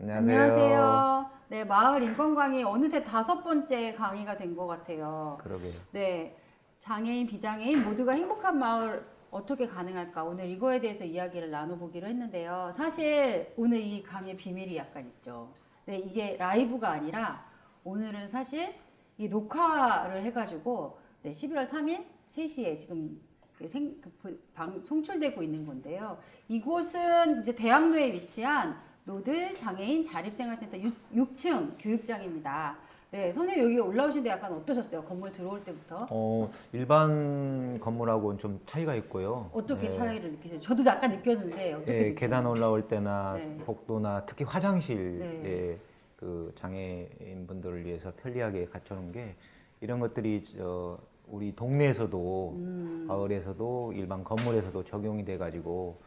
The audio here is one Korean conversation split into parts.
안녕하세요. 네, 마을 인권 강의 어느새 5번째 강의가 된 것 같아요. 그러게요. 네, 장애인, 비장애인 모두가 행복한 마을 어떻게 가능할까? 오늘 이거에 대해서 이야기를 나눠보기로 했는데요. 사실 오늘 이 강의 비밀이 약간 있죠. 네, 이게 라이브가 아니라 오늘은 사실 이 녹화를 해가지고 네, 11월 3일 3시에 지금 송출되고 있는 건데요. 이곳은 이제 대학로에 위치한 노들 장애인 자립생활센터 6층 교육장입니다. 네, 선생님 여기 올라오신 데 약간 어떠셨어요? 건물 들어올 때부터? 일반 건물하고는 좀 차이가 있고요. 어떻게 네. 차이를 느끼세요? 저도 약간 느꼈는데 어떻게 예, 계단 올라올 때나 네. 복도나 특히 화장실에 네. 그 장애인 분들을 위해서 편리하게 갖춰놓은 게 이런 것들이 우리 동네에서도 마을에서도 일반 건물에서도 적용이 돼가지고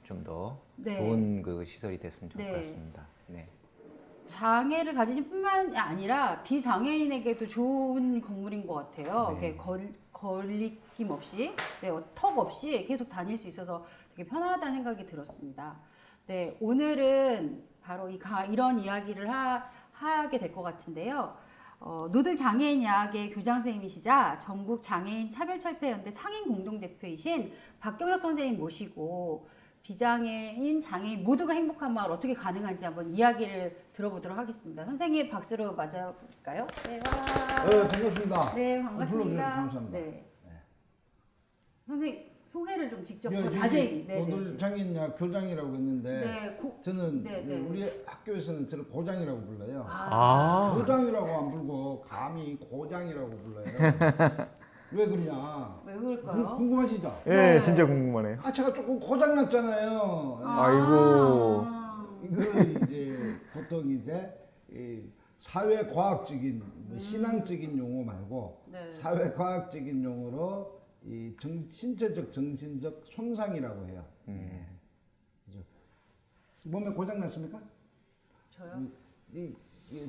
좀 더 네. 좋은 그 시설이 됐으면 좋을 네. 것 같습니다. 네. 장애를 가지신 뿐만 아니라 비장애인에게도 좋은 건물인 것 같아요. 네. 이렇게 걸리낌 없이, 네, 턱 없이 계속 다닐 수 있어서 되게 편하다는 생각이 들었습니다. 네, 오늘은 바로 이런 이야기를 하게 될 것 같은데요. 노들 장애인 야학의 교장 선생님이시자 전국 장애인 차별철폐연대 상임 공동대표이신 박경석 선생님 모시고 비장애인, 장애인 모두가 행복한 마을 어떻게 가능한지 한번 이야기를 들어보도록 하겠습니다. 선생님 박수로 맞아볼까요? 네, 와. 네, 반갑습니다. 네, 불러주셔서 반갑습니다. 감사합니다. 네. 선생님 소개를 좀 직접 예, 더 자세히. 네, 오늘 네. 장인야 교장이라고 했는데 네, 저는 네, 네. 우리 학교에서는 저를 고장이라고 불러요. 아. 교장이라고 안 불고 감히 고장이라고 불러요. 왜 그러냐? 왜 그럴까요? 궁금하시죠? 예, 네. 진짜 궁금하네요. 제가 조금 고장 났잖아요. 아이고. 이걸 이제 보통 이제 이 사회과학적인 신앙적인 용어 말고 네. 사회과학적인 용어로 이 신체적 정신적 손상이라고 해요. 예. 그죠? 몸에 고장 났습니까? 저요?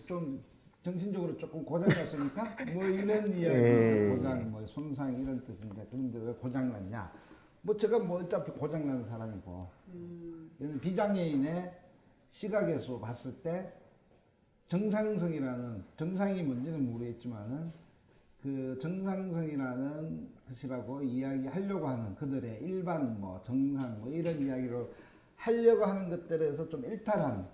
좀 정신적으로 조금 고장 났습니까? 뭐 이런 이야기, 예. 고장, 뭐 손상 이런 뜻인데 그런데 왜 고장 났냐? 뭐 제가 뭐 어차피 고장 난 사람이고 얘는 비장애인의 시각에서 봤을 때 정상성이라는 정상이 뭔지는 모르겠지만은 그 정상성이라는 것이라고 이야기하려고 하는 그들의 일반 뭐 정상 뭐 이런 이야기로 하려고 하는 것들에서 좀 일탈한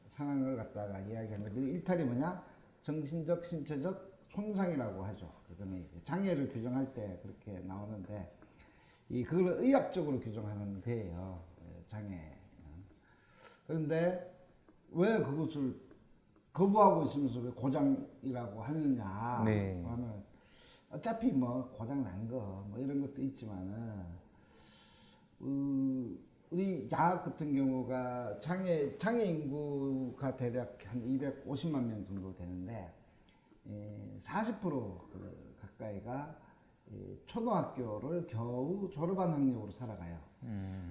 상황을 갖다가 이야기하는 거예요. 일탈이 뭐냐? 정신적, 신체적 손상이라고 하죠. 그거는 이제 장애를 규정할 때 그렇게 나오는데 그걸 의학적으로 규정하는 거예요. 장애. 그런데 왜 그것을 거부하고 있으면서 왜 고장이라고 하느냐 네. 하면 어차피 뭐 고장 난 거 뭐 이런 것도 있지만은 우리 야학 같은 경우가 장애 인구가 대략 한 250만 명 정도 되는데 40% 가까이가 초등학교를 겨우 졸업한 학력으로 살아가요.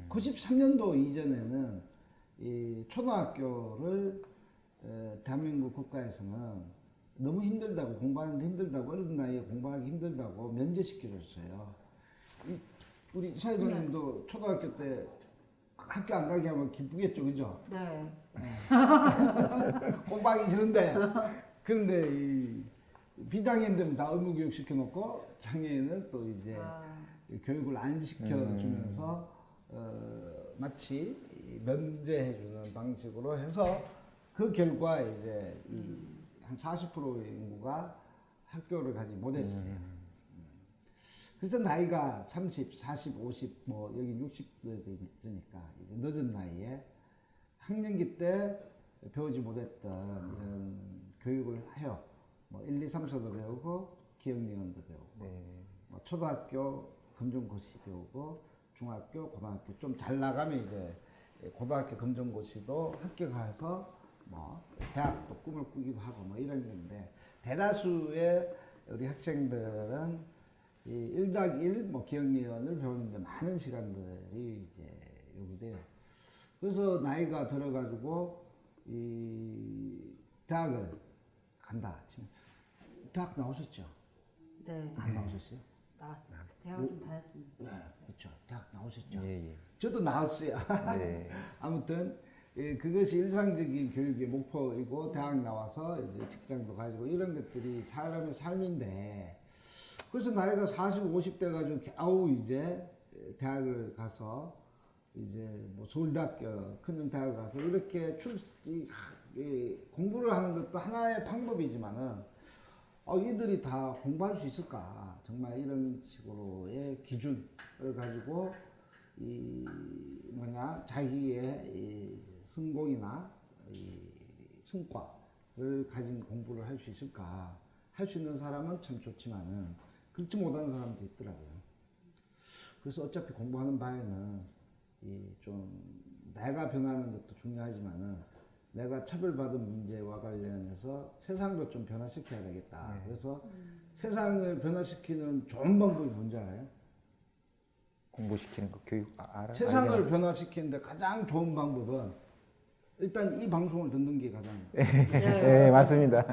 93년도 이전에는 이 초등학교를 대한민국 국가에서는 너무 힘들다고 공부하는데 힘들다고 어린 나이에 공부하기 힘들다고 면제시켜줬어요. 우리 사회자님도 초등학교 때 학교 안 가게 하면 기쁘겠죠, 그죠? 네. 공부하기 싫은데 그런데 이 비장애인들은 다 의무교육 시켜놓고 장애인은 또 이제 교육을 안 시켜주면서 마치 면제해주는 방식으로 해서 그 결과 이제 한 40%의 인구가 학교를 가지 못했어요. 그래서 나이가 30, 40, 50, 뭐 여기 60도 있으니까 이제 늦은 나이에 학령기 때 배우지 못했던 이런 교육을 해요. 뭐 1, 2, 3서도 배우고 기억력도 배우고 뭐 초등학교 검정고시 배우고 중학교, 고등학교 좀 잘 나가면 이제 고등학교 검정고시도 합격해서 뭐 대학도 꿈을 꾸기도 하고 뭐 이런 건데 대다수의 우리 학생들은 이 1박1 뭐 기억력을 배우는데 많은 시간들이 이제 요구돼요. 그래서 나이가 들어가지고 이 대학을 간다 치면 대학 나오셨죠? 네. 안 나오셨어요? 나왔습니다. 대학을 좀 다녔습니다. 네, 그렇죠. 대학 나오셨죠? 예, 예. 저도 나왔어요. 네. 아무튼 예, 그것이 일상적인 교육의 목표이고 대학 나와서 이제 직장도 가지고 이런 것들이 사람의 삶인데 그래서 나이가 40, 50대 가지고 겨우 이제 대학을 가서 이제 뭐 서울대학교 큰 대학을 가서 이렇게 공부를 하는 것도 하나의 방법이지만은 이들이 다 공부할 수 있을까? 정말 이런 식으로의 기준을 가지고 자기의 이 성공이나 이 성과를 가진 공부를 할 수 있을까? 할 수 있는 사람은 참 좋지만은 그렇지 못하는 사람도 있더라고요. 그래서 어차피 공부하는 바에는 좀 내가 변하는 것도 중요하지만은 내가 처벌받은 문제와 관련해서 세상도 좀 변화시켜야 되겠다. 그래서 세상을 변화시키는 좋은 방법이 뭔지 알아요? 공부시키는 거 교육 알아? 세상을 변화시키는데 가장 좋은 방법은 일단 이 방송을 듣는 게 가장 네, 맞습니다.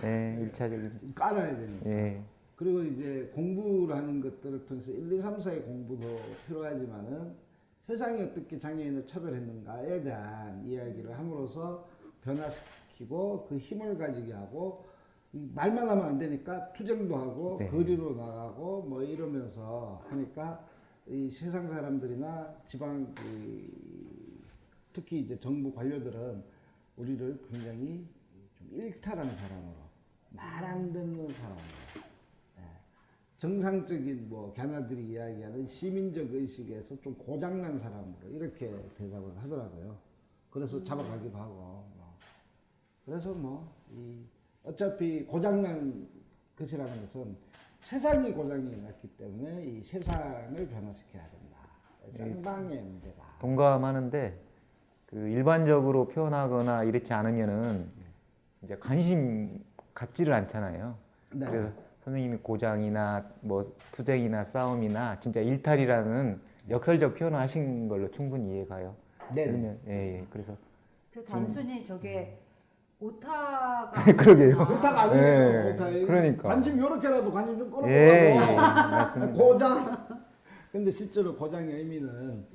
네, 일차적인. 깔아야 되니까. 예. 그리고 이제 공부라는 것들을 통해서 1, 2, 3, 4의 공부도 필요하지만은 세상이 어떻게 장애인을 처벌했는가에 대한 이야기를 함으로써 변화시키고 그 힘을 가지게 하고 말만 하면 안 되니까 투쟁도 하고 네. 거리로 나가고 뭐 이러면서 하니까 이 세상 사람들이나 지방 특히 이제 정부 관료들은 우리를 굉장히 좀 일탈하는 사람으로 말 안 듣는 사람으로 정상적인 뭐 걔네들이 이야기하는 시민적 의식에서 좀 고장난 사람으로 이렇게 대답을 하더라고요. 그래서 잡아가기도 하고 그래서 어차피 고장난 것이라는 것은 세상이 고장이 났기 때문에 이 세상을 변화시켜야 된다. 쌍방의 문제다. 동감하는데 그 일반적으로 표현하거나 이렇지 않으면은 이제 관심 갖지를 않잖아요. 네. 그래서 선생님이 고장이나 뭐 투쟁이나 싸움이나 진짜 일탈이라는 역설적 표현을 하신 걸로 충분히 이해가요. 네. 그러면 그래서 그 단순히 저게 오타가 그러게요. 오타가 아니에요. 네, 오타. 그러니까. 관심 요렇게라도 관심 좀 끌어보라고. 예, 맞습니다. 고장. 근데 실제로 고장의 의미는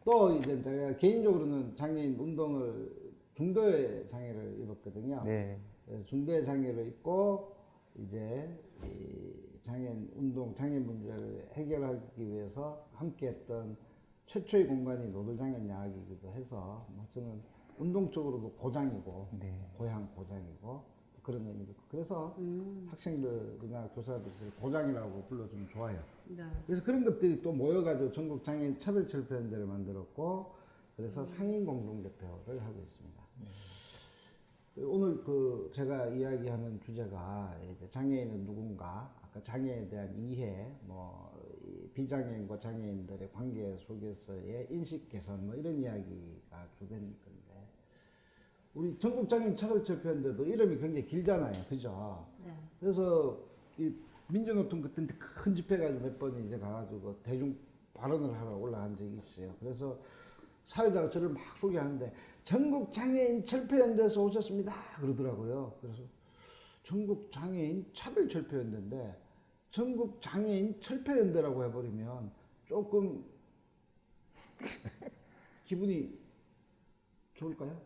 또 이제 제가 개인적으로는 장애인 운동을 중도의 장애를 입었거든요. 네. 그래서 중도의 장애를 입고 이제 이 장애인 운동, 장애인 문제를 해결하기 위해서 함께했던 최초의 공간이 노들장애인 야학이기도 해서 저는 운동적으로도 고장이고 고향 고장이고 그런 의미도 있고 그래서 학생들이나 교사들이 고장이라고 불러주면 좋아요. 네. 그래서 그런 것들이 또 모여가지고 전국 장애인 차별철폐연대를 만들었고 그래서 상인 공동대표를 하고 있습니다. 오늘 제가 이야기하는 주제가 이제 장애인은 누군가, 아까 장애에 대한 이해, 비장애인과 장애인들의 관계 속에서의 인식 개선 이런 이야기가 주된 건데 우리 전국 장애인 차별철폐연대도 이름이 굉장히 길잖아요, 그죠? 네. 그래서 이 민주노총 같은 데 큰 집회 가지고 몇 번 이제 가가지고 대중 발언을 하러 올라간 적이 있어요. 그래서 사회자가 저를 막 소개하는데 전국 장애인 철폐연대에서 오셨습니다 그러더라고요. 그래서 전국 장애인 차별철폐연대인데 전국 장애인 철폐연대라고 해버리면 조금 기분이 좋을까요?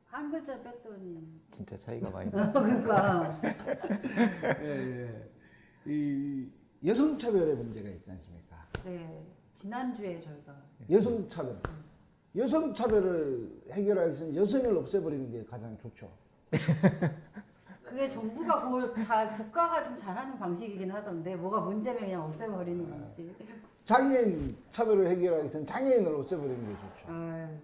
한 글자 뺐더니 진짜 차이가 많이 나요. 그러니까 예. 이 여성차별의 문제가 있지 않습니까? 네 지난주에 저희가 여성차별. 여성차별을 해결하기 위해서는 여성을 없애버리는 게 가장 좋죠. 그게 정부가 국가가 좀 잘하는 방식이긴 하던데 뭐가 문제면 그냥 없애버리는 거지. 장애인 차별을 해결하기 위해서는 장애인을 없애버리는 게 좋죠.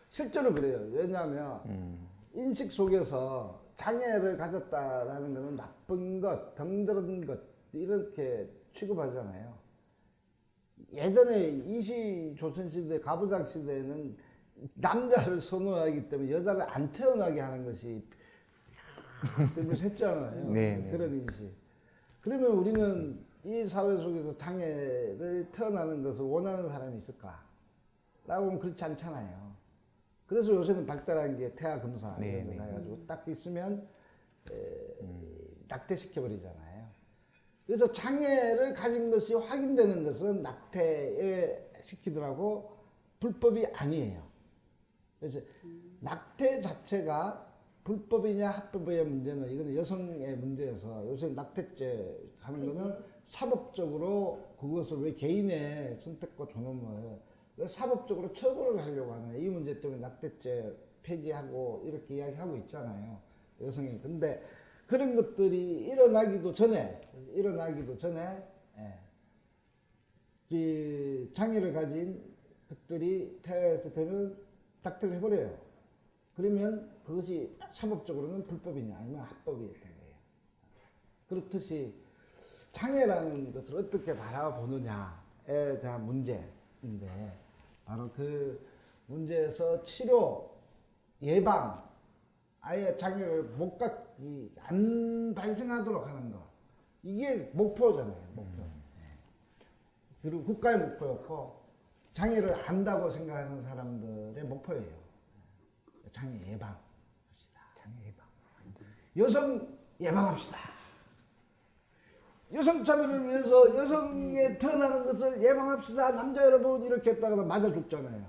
실제로 그래요. 왜냐하면 인식 속에서 장애를 가졌다라는 것은 나쁜 것, 병든 것 이렇게 취급하잖아요. 예전에 이시조선시대 가부장 시대에는 남자를 선호하기 때문에 여자를 안 태어나게 하는 것이 때문에 했잖아요. 네. 그런 인식. 그러면 우리는 이 사회 속에서 장애를 태어나는 것을 원하는 사람이 있을까? 라고 하면 그렇지 않잖아요. 그래서 요새는 발달한 게 태아 검사 이런 거 해가지고 딱 있으면 낙태시켜버리잖아요. 그래서 장애를 가진 것이 확인되는 것은 낙태에 시키더라고 불법이 아니에요. 그래서 낙태 자체가 불법이냐 합법이냐 문제는 이거는 여성의 문제여서 요새 낙태죄 하는 거는 사법적으로 그것을 왜 개인의 선택과 존엄을 왜 사법적으로 처벌을 하려고 하는 이 문제 때문에 낙태죄 폐지하고 이렇게 이야기하고 있잖아요. 여성이. 근데 그런 것들이 일어나기도 전에 이 장애를 가진 것들이 태아에서 되면 낙태를 해버려요. 그러면 그것이 사법적으로는 불법이냐 아니면 합법이었던 거예요. 그렇듯이 장애라는 것을 어떻게 바라보느냐에 대한 문제인데 바로 그 문제에서 치료, 예방, 아예 장애를 안 발생하도록 하는 거 이게 목표잖아요. 목표. 그리고 국가의 목표였고 장애를 안다고 생각하는 사람들의 목표예요. 장애 예방합시다. 장애 예방. 여성 예방합시다. 여성 참여를 위해서 여성의 태어나는 것을 예방합시다. 남자 여러분 이렇게 했다가 맞아 죽잖아요.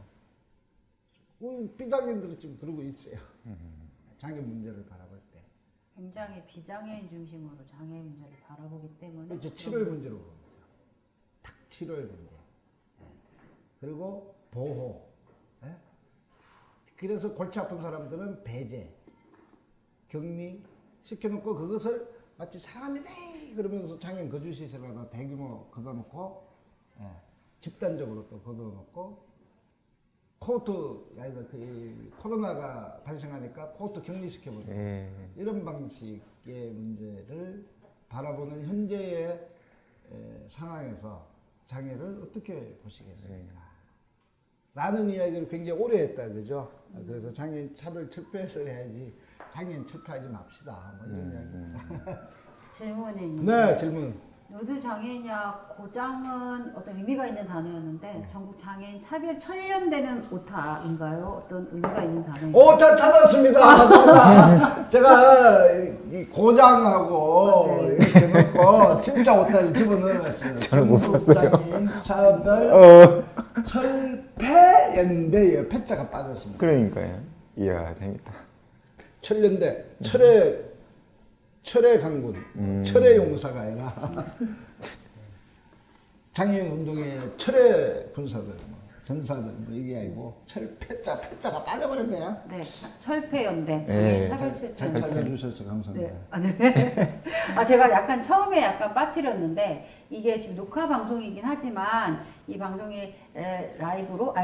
비장애인들은 지금 그러고 있어요. 장애 문제를 바라볼 때. 굉장히 비장애인 중심으로 장애 문제를 바라보기 때문에 이제 치료의 문제로 보는 거죠. 딱 치료의 문제. 그리고 보호. 그래서 골치 아픈 사람들은 배제, 격리 시켜놓고 그것을 마치 사람이네 그러면서 장애인 거주시설에다 대규모 걷어놓고 집단적으로 또 걷어놓고 코호트 코로나가 발생하니까 코호트 격리시켜버리고 이런 방식의 문제를 바라보는 현재의 상황에서 장애를 어떻게 보시겠습니까? 라는 이야기를 굉장히 오래 했다 그죠? 그래서 장애인 차별 철폐를 해야지 장애인 철폐하지 맙시다 뭐 이런 이야기입니다. 질문이 있는데 네 질문. 누드 장애인이야 고장은 어떤 의미가 있는 단어였는데 전국 장애인 차별 천련되는 오타인가요? 어떤 의미가 있는 단어인가요? 오타 찾았습니다. 감사합니다. 제가 이 고장하고 이렇게 놓고 진짜 오타를 집어넣었어요. 저는 못 봤어요. 장애인 차별 철폐연대예요. 패자가 빠졌습니다. 그러니까요. 이야 재밌다. 철연대 철의 강군, 철의 용사가 아니라 장애인 운동의 철의 군사들, 전사들 뭐 이게 아니고 패자가 빠져버렸네요. 네, 철폐연대 장애인 네, 차별 철폐. 잘 찾아주셔서 감사합니다. 네. 네. 제가 약간 처음에 약간 빠뜨렸는데 이게 지금 녹화 방송이긴 하지만 이 방송이 라이브로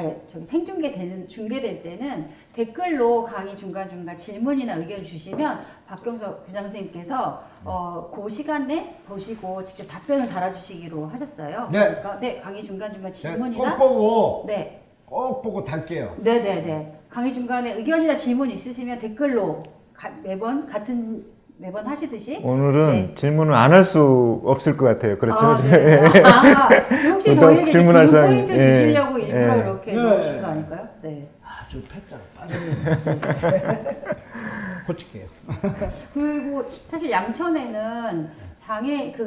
중계될 때는 댓글로 강의 중간중간 질문이나 의견 주시면 박경석 교장 선생님께서 그 시간 내 보시고 직접 답변을 달아주시기로 하셨어요. 네. 그러니까 강의 중간중간 질문이나 꼭 보고 달게요. 네네네. 강의 중간에 의견이나 질문 있으시면 댓글로 매번 하시듯이 오늘은 질문을 안 할 수 없을 것 같아요. 그렇죠? 네. 혹시 저희에게 질문 사항이, 포인트 주시려고 일부러 이렇게 네. 넣으신 거 아닐까요? 네. 아주 패자가 빠졌네요. 고칠게요. 그리고 사실 양천에는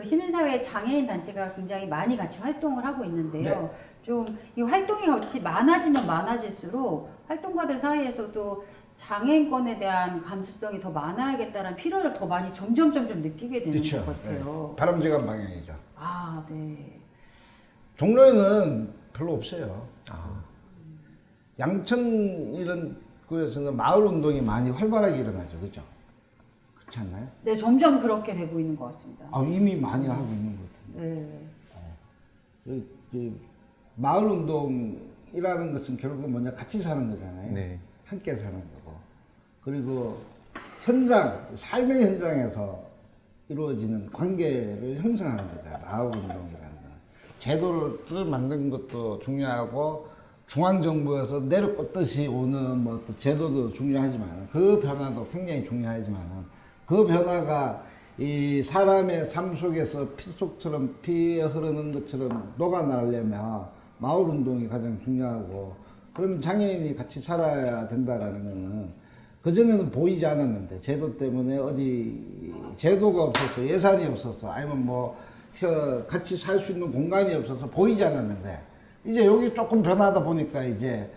시민사회 장애인 단체가 굉장히 많이 같이 활동을 하고 있는데요. 좀 이 활동이 같이 많아지면 많아질수록 활동가들 사이에서도 장애인권에 대한 감수성이 더 많아야겠다는 필요를 더 많이 점점 느끼게 되는 그렇죠. 것 같아요. 바람직한 방향이죠. 아, 네. 종로에는 별로 없어요. 양천 이런 곳에서는 마을 운동이 많이 활발하게 일어나죠, 그죠? 그렇지 않나요? 네, 점점 그렇게 되고 있는 것 같습니다. 이미 많이 하고 있는 것 같은데. 네. 마을 운동이라는 것은 결국 뭐냐 같이 사는 거잖아요. 네. 함께 사는 거고. 그리고 삶의 현장에서 이루어지는 관계를 형성하는 거잖아요. 마을 운동이라는 건. 제도를 만드는 것도 중요하고 중앙정부에서 내려꽂듯이 오는 또 제도도 중요하지만 그 변화도 굉장히 중요하지만 그 변화가 이 사람의 삶 속에서 피속처럼 피에 흐르는 것처럼 녹아나려면 마을 운동이 가장 중요하고 그러면 장애인이 같이 살아야 된다라는 거는 그전에는 보이지 않았는데 제도 때문에 제도가 없어서 예산이 없어서 아니면 같이 살 수 있는 공간이 없어서 보이지 않았는데 이제 여기 조금 변하다 보니까 이제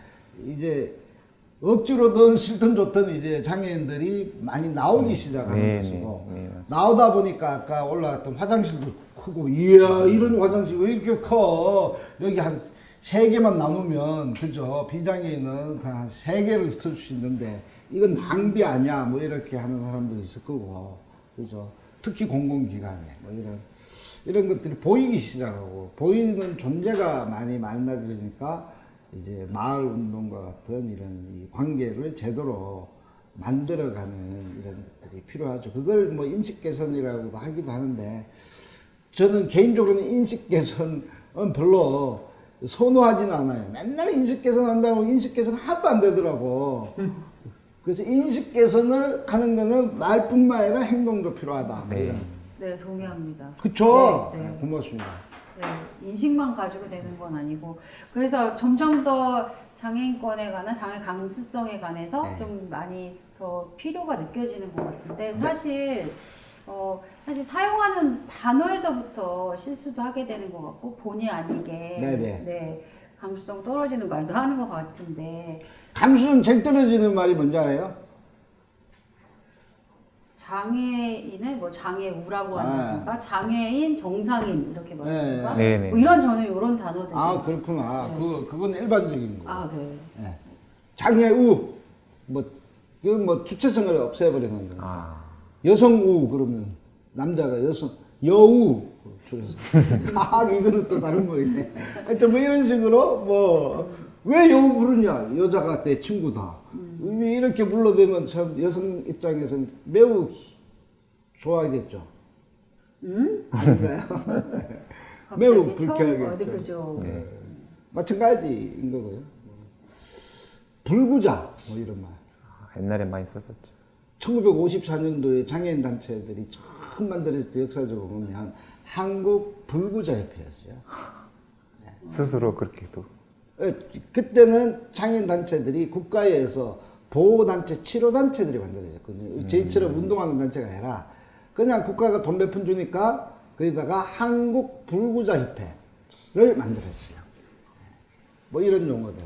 억지로든 싫든 좋든 이제 장애인들이 많이 나오기 시작하는 네, 것이고 네, 맞습니다. 나오다 보니까 아까 올라갔던 화장실도 크고 이야 이런 화장실 왜 이렇게 커 여기 한 3개만 나누면 그죠 비장애인은 한 3개를 쓸 수 있는데 이건 낭비 아니야 뭐 이렇게 하는 사람도 있을 거고 그죠 특히 공공기관에 뭐 이런 것들이 보이기 시작하고 보이는 존재가 많이 많아지니까 이제 마을 운동과 같은 이런 이 관계를 제대로 만들어가는 이런 것들이 필요하죠. 그걸 뭐 인식 개선이라고도 하기도 하는데 저는 개인적으로는 인식 개선은 별로 선호하지는 않아요. 맨날 인식 개선한다고 인식 개선 하나도 안 되더라고. 그래서 인식 개선을 하는 거는 말뿐만 아니라 행동도 필요하다. 네. 이런. 네, 동의합니다. 그쵸? 네, 네. 네, 고맙습니다. 네, 인식만 가지고 되는 건 아니고 그래서 점점 더 장애인권에 관한 장애 감수성에 관해서 네. 좀 많이 더 필요가 느껴지는 것 같은데 사실 사실 사용하는 단어에서부터 실수도 하게 되는 것 같고 본의 아니게 네네. 네, 감수성 떨어지는 말도 하는 것 같은데 감수성 제일 떨어지는 말이 뭔지 알아요? 장애인을 뭐 장애우라고 한다든가 장애인 정상인 이렇게 말한다든가 네, 네. 뭐 이런 단어들 아 그렇구나. 네. 그건 일반적인 거고. 아, 네. 예. 장애우 이건 뭐 주체성을 없애버리는 거예요. 아, 여성우 그러면 남자가 여우 줄여서 이거는 또 다른 말이네. 하여튼 뭐 이런 식으로 뭐 왜 여우 부르냐 여자가 내 친구다. 이렇게 불러대면 참 여성 입장에서는 매우 좋아하겠죠. 아닌가요? 매우 갑자기 불쾌하겠죠. 네, 그죠. 네. 마찬가지인 거고요. 불구자 뭐 이런 말. 옛날에 많이 썼었죠. 1954년도에 장애인 단체들이 처음 만들어질 때 역사적으로 보면 한국 불구자 협회였어요. 스스로 그렇게 또. 그때는 장애인 단체들이 국가에서 보호단체, 치료단체들이 만들어졌거든요. 저희처럼 운동하는 단체가 아니라 그냥 국가가 돈 몇 푼 주니까 거기다가 한국 불구자 협회를 만들었어요. 뭐 이런 용어들.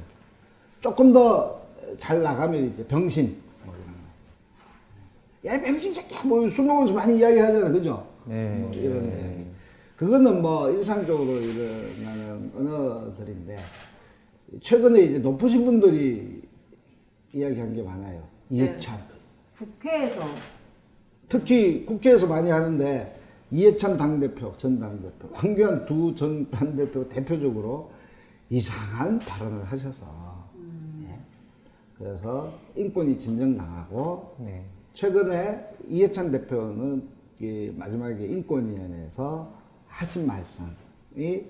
조금 더 잘 나가면 이제 병신. 뭐 이런 거. 야, 병신 새끼야. 뭐 술 먹으면서 많이 이야기 하잖아. 그죠? 네. 뭐 이런 이야기. 그거는 뭐 일상적으로 일어나는 언어들인데 최근에 이제 높으신 분들이 이야기한 게 많아요. 이해찬. 국회에서 특히 국회에서 많이 하는데 이해찬 당대표, 전 당대표, 황교안 두 전 당대표 대표적으로 이상한 발언을 하셔서 예. 그래서 인권이 진정당하고 네. 최근에 이해찬 대표는 마지막에 인권위원회에서 하신 말씀이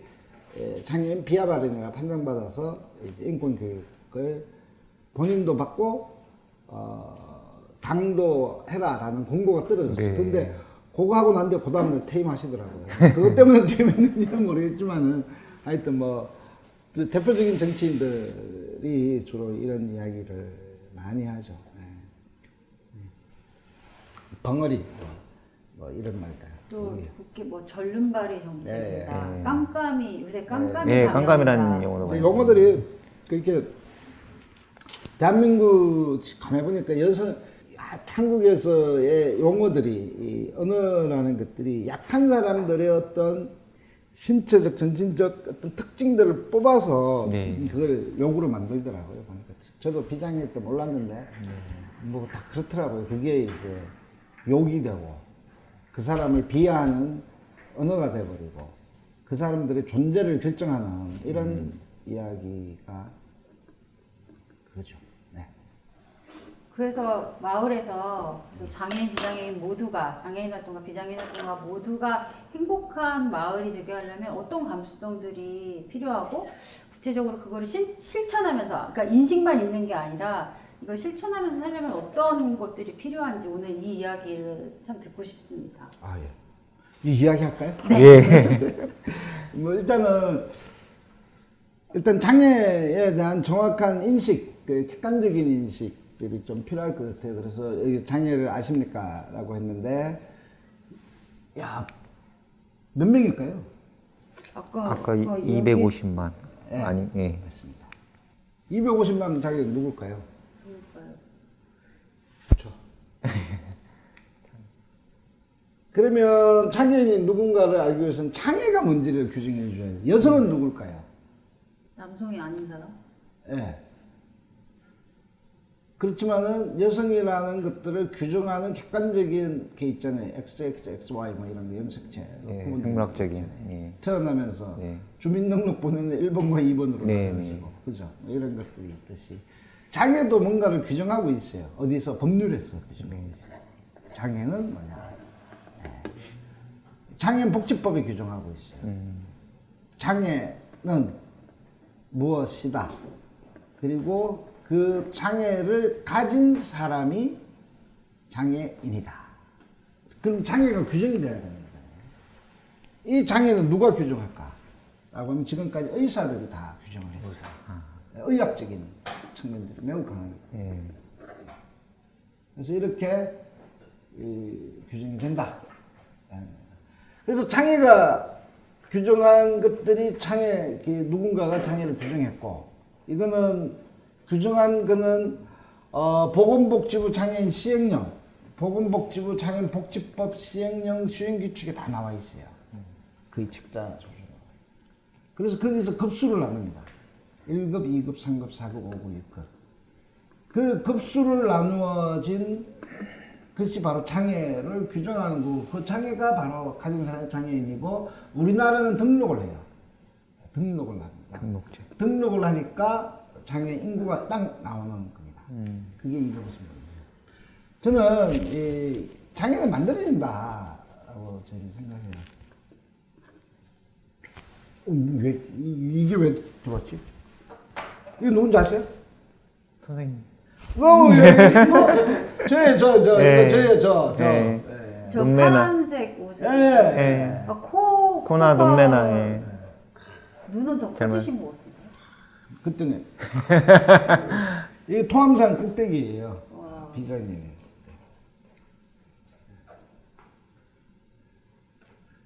장애인 비하 발언이라 판정받아서 이제 인권 교육을 본인도 받고 당도 해라라는 공고가 떨어졌어요. 네. 근데 그거 하고 난데 그 다음날 퇴임하시더라고요. 그것 때문에 퇴임했는지는 모르겠지만은 하여튼 뭐 대표적인 정치인들이 주로 이런 이야기를 많이 하죠. 네. 벙어리 뭐 이런 말들. 또 국회 뭐 전륜발이 정책이다. 네. 깜깜이 요새 깜깜이 네, 방역이다. 깜깜이라는 용어도 많이 용어들이 그렇게 대한민국 가만 보니까 한국에서의 용어들이 이 언어라는 것들이 약한 사람들의 어떤 신체적, 정신적 어떤 특징들을 뽑아서 네. 그걸 욕으로 만들더라고요. 보니까 저도 비장애 때 몰랐는데 뭐 다 그렇더라고요. 그게 이제 욕이 되고 그 사람을 비하하는 언어가 돼버리고 그 사람들의 존재를 결정하는 이런 이야기가 그렇죠. 네. 그래서 마을에서 장애인, 비장애인 모두가 장애인 활동가, 비장애인 활동가 모두가 행복한 마을이 되게 하려면 어떤 감수성들이 필요하고 구체적으로 그거를 실천하면서 그러니까 인식만 있는 게 아니라 이걸 실천하면서 살려면 어떤 것들이 필요한지 오늘 이 이야기를 참 듣고 싶습니다. 아 예. 이 이야기 할까요? 예. 뭐 일단 장애에 대한 정확한 인식, 그 객관적인 인식들이 좀 필요할 것 같아요. 그래서 여기 장애를 아십니까? 라고 했는데, 야, 몇 명일까요? 아까 250만. 예. 아니, 예. 맞습니다. 250만 명 장애인 누굴까요? 그렇죠. 그러면 장애인이 누군가를 알기 위해서는 장애가 뭔지를 규정해 줘야 돼요. 여성은 누굴까요? 남성이 아닌 사람? 예. 그렇지만은 여성이라는 것들을 규정하는 객관적인 게 있잖아요. XX, XY 뭐 이런 거 염색체. 예, 구분되는 생물학적인. 거 있잖아요. 예. 태어나면서 네. 주민등록번호는 1번과 2번으로 네, 나눠지고 그죠? 뭐 이런 것들이 있듯이 장애도 뭔가를 규정하고 있어요. 어디서? 법률에서 규정하고 있어요. 장애는 뭐냐? 네. 장애인복지법에 규정하고 있어요. 장애는 무엇이다. 그리고 그 장애를 가진 사람이 장애인이다. 그럼 장애가 규정이 돼야 됩니다. 이 장애는 누가 규정할까? 라고 하면 지금까지 의사들이 다 규정을 했어요. 의학적인 측면들이 매우 강합니다. 예. 그래서 이렇게 규정이 된다. 그래서 장애가 규정한 것들이 장애, 누군가가 장애를 규정했고, 이거는 규정한 거는 보건복지부 장애인 시행령, 보건복지부 장애인복지법 시행령 수행규칙에 다 나와 있어요. 거의 책자 수준으로. 그래서 거기서 급수를 나눕니다. 1급, 2급, 3급, 4급, 5급, 6급. 그 급수를 나누어진 것이 바로 장애를 규정하는 거고, 그 장애가 바로 가진 사람의 장애인이고, 우리나라는 등록을 해요. 등록을 합니다. 등록제. 등록을 하니까 장애 인구가 딱 나오는 겁니다. 그게 250만이에요. 저는 이 장애는 만들어진다라고 저는 생각해요. 이게 왜 들어왔지? 이거 누군지 아세요? 선생님. 저예요. 저 눈매나. 파란색 옷을. 예. 아, 코나 코가- 눈매나. 예. 눈은 더 잘못- 커지신 것 같은데. 그때는 이게 토암산 꼭대기예요. 와. 비장애인.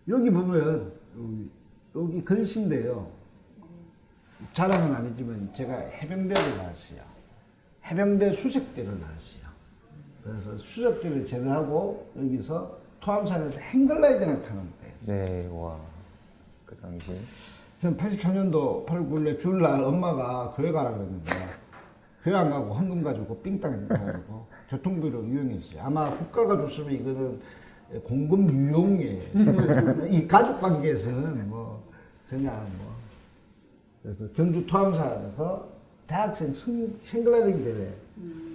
여기 보면 여기 글씨인데요. 자랑은 아니지만 제가 해병대를 나왔어요. 해병대 수색대를 나왔어요. 그래서 수색대를 제대하고 여기서 토암산에서 행글라이딩을 타는 거예요. 네, 와. 그 당시. 저는 83년도 8월 9일에 주일날 엄마가 교회 가라 그랬는데 교회 안 가고 헌금 가지고 삥땅 가지고 교통비로 이용했어요. 아마 국가가 줬으면 이거는 공금 유용이에요. 이 가족 관계에서는 뭐 전혀 뭐 그래서 경주 토암산에서 대학생 행글라이딩 대회